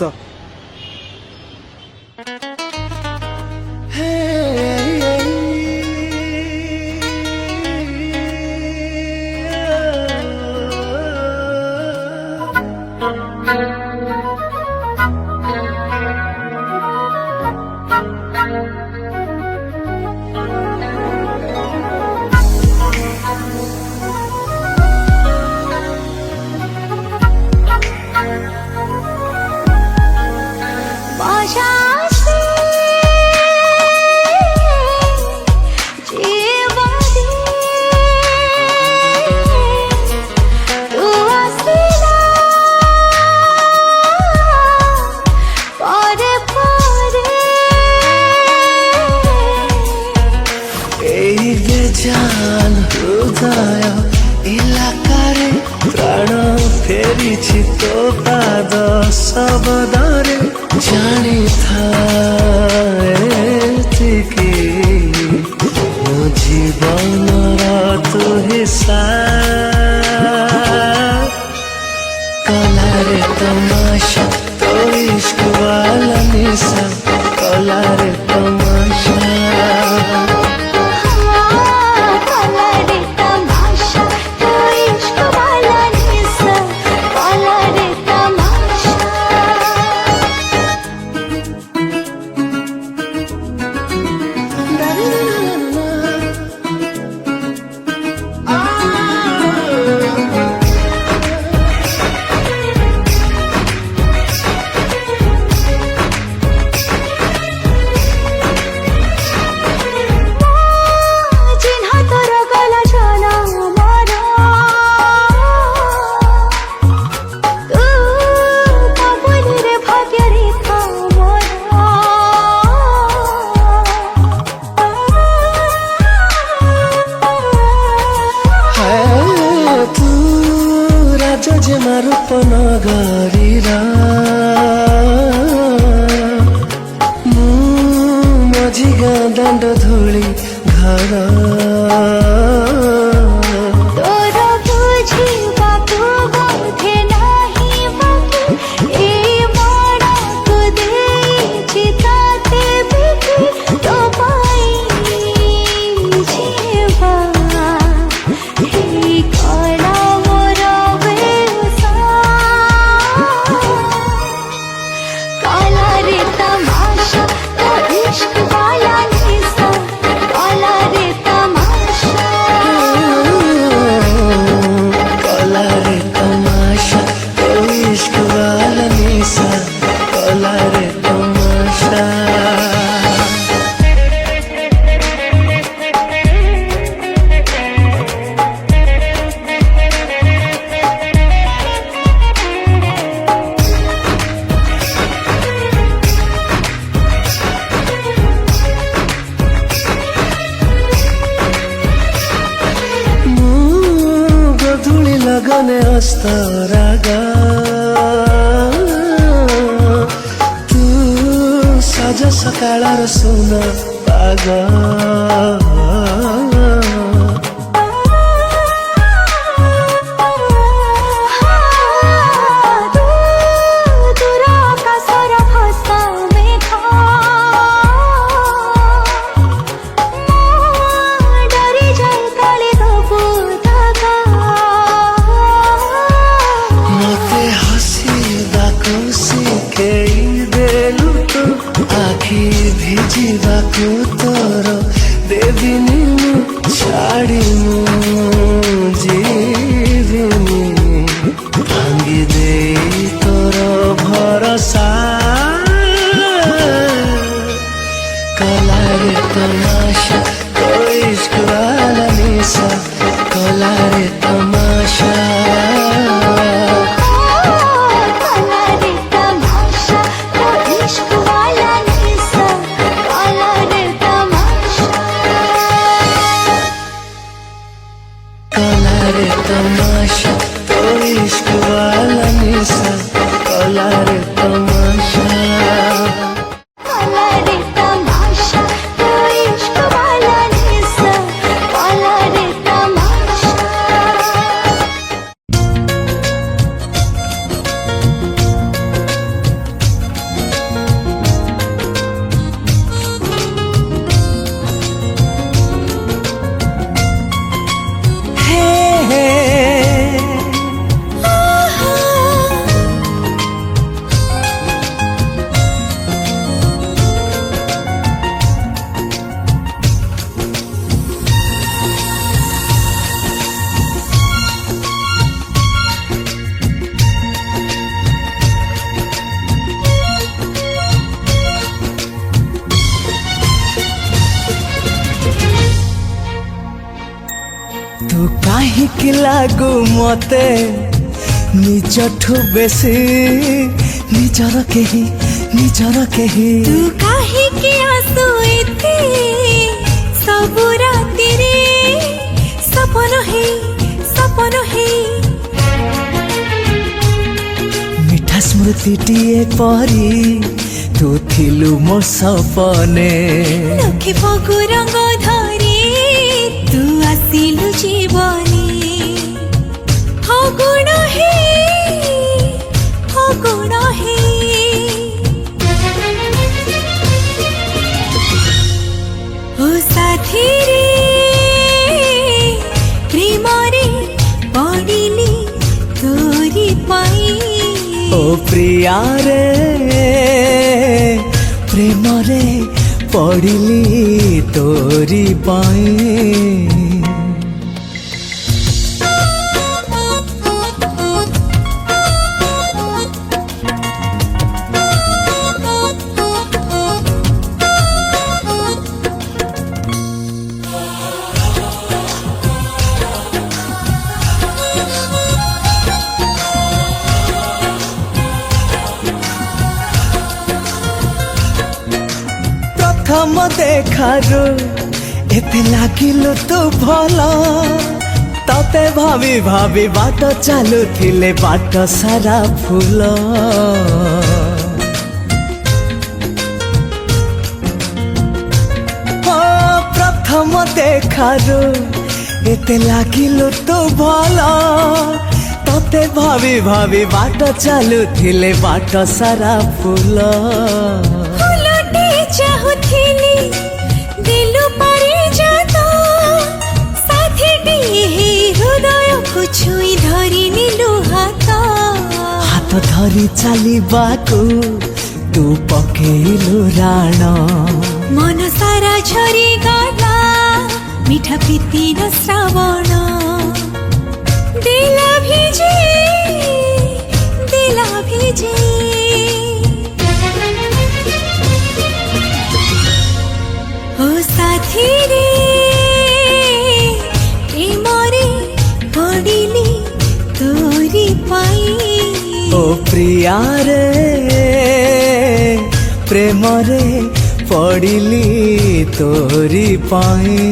Speaker 5: জান হৃদয় এলাকারে প্রাণ ফেরিছি তো পাদ শবদরে জানিথায় संसार
Speaker 2: तोर बुझिबाकु बोधे नाही बाकी ए मनको देछि ताते बिकी तो पाई जीवा हे कणा मोर बेसा काला रे तमाशा तो इश्क वाला निशा काला रे तमाशा
Speaker 5: कला रे तमाशा तो इश्क वाला निशा कला रे तमाशा गधुली लगने अस्तरागा तू सज सकाळर सुन पागा मते हसीबाको सिकेई देलु तू आखि भिजिबाको तोर देविनी छाड़ी जीविनी भांगी दे तोर भरोसा कला रे तमाशा तो इश्क वाला निशा कला रे तमाशा
Speaker 2: काला रे तमाशा तो इश्क वाला निशा काला रे तमाशा
Speaker 5: कला रे तमाशा तो इश्क वाला निशा कला रे तमाशा
Speaker 2: काला रे तमाशा तो इश्क वाला निशा काला रे तमाशा
Speaker 5: तू काहिक लागू मते निजठू बेसी निजर केही
Speaker 2: तू काहिके आसु एते सबु राति रे सपन हे
Speaker 5: मिठा स्मृतिटिए परी तू थिलु मो सपने
Speaker 2: लखे फगु रंग धरी तू आसिलु जीवनी फगुण हे ओ साथी रे प्रेम रे पड़िली तोरी पाई
Speaker 5: ओ प्रिया रे प्रेम रे पड़िली तोरी पाई प्रथम देखारू एते लागिलु तू भला तते भाभी भाभी बाट चालू थिले बाट सारा फूल प्रथम देखारू एते लागिलु तो भला तते भाभी भाभी बाट चालुथिले बाट सारा फूल
Speaker 2: फूलटे चाहुथिली दिलु परि जाता साथीटी हे हृदय को छुई धरि निलु हाथ
Speaker 5: धरी चलिबाकू तू पकेलु राण
Speaker 2: मन सारा झरी गला मिठा प्रीतिर श्रावण दिल भिजे ओ साथी रे प्रेमरे पड़िली तोरी पाई
Speaker 5: ओ प्रिया रे प्रेम रे पड़िली तोरी पाई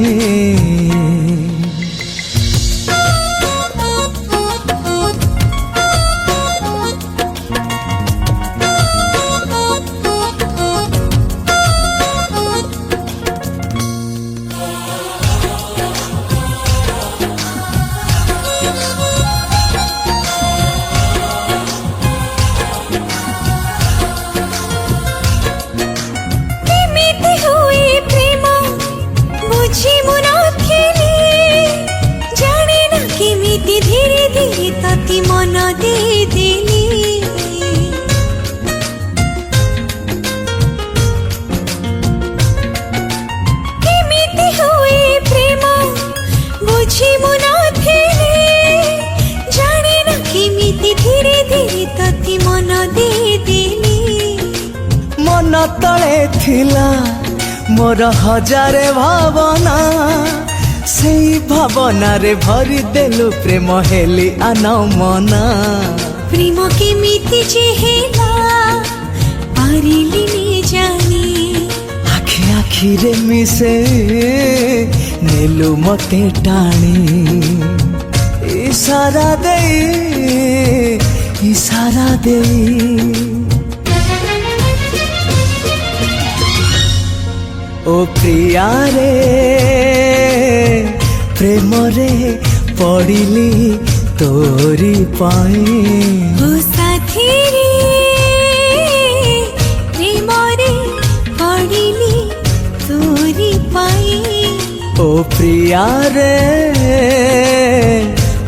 Speaker 2: धीरे धीरे तती मन दे देली केमिति हुए प्रेम बुझी मुनथिले जाने न केमिति धीरे धीरे तती मन दे देली
Speaker 5: मन तले थिला मोर हजारे भावना सेई भावना रे भरी देलु प्रेम हेली अनमना
Speaker 2: प्रेम केमिति जे हेला पारिली नि जानी
Speaker 5: आखि आखि रे मिसे नेलु मते टाणी इशारा देई ओ प्रिया रे प्रेम रे पड़िली तोरी पाई
Speaker 2: ओ साथी रे प्रेम रे पड़िली तोरी पाई
Speaker 5: ओ प्रिया रे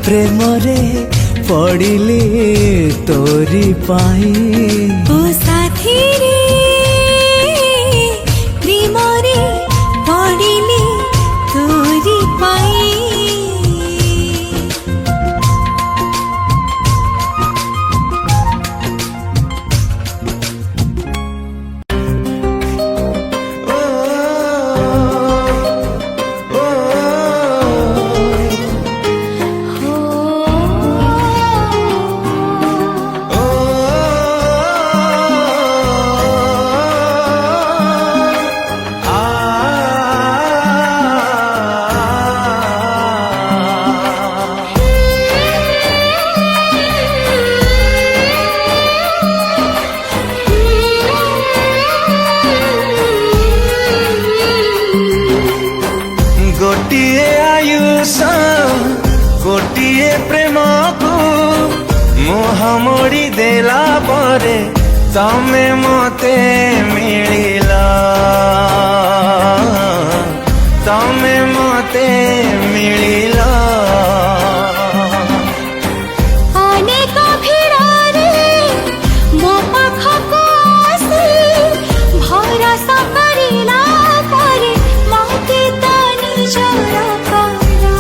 Speaker 5: प्रेम रे पड़िली तोरी पाई
Speaker 2: ओ साथी रे प्रेम रे पड़िली तोरी पाई
Speaker 1: गोटिए आयुष गोटिए प्रेम को मुह मोड़ी देला परे तमे मते मिलिला तमे मते मिलिला
Speaker 2: अनेक भिड़रे मो पाखको आसी भरोसा करिला परे मते तनी जरा करा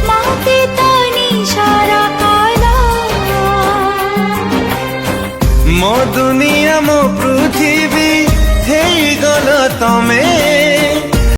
Speaker 2: मते तनी जरा करा
Speaker 1: मो दुनिया मो पृथ्वी हे गल तमे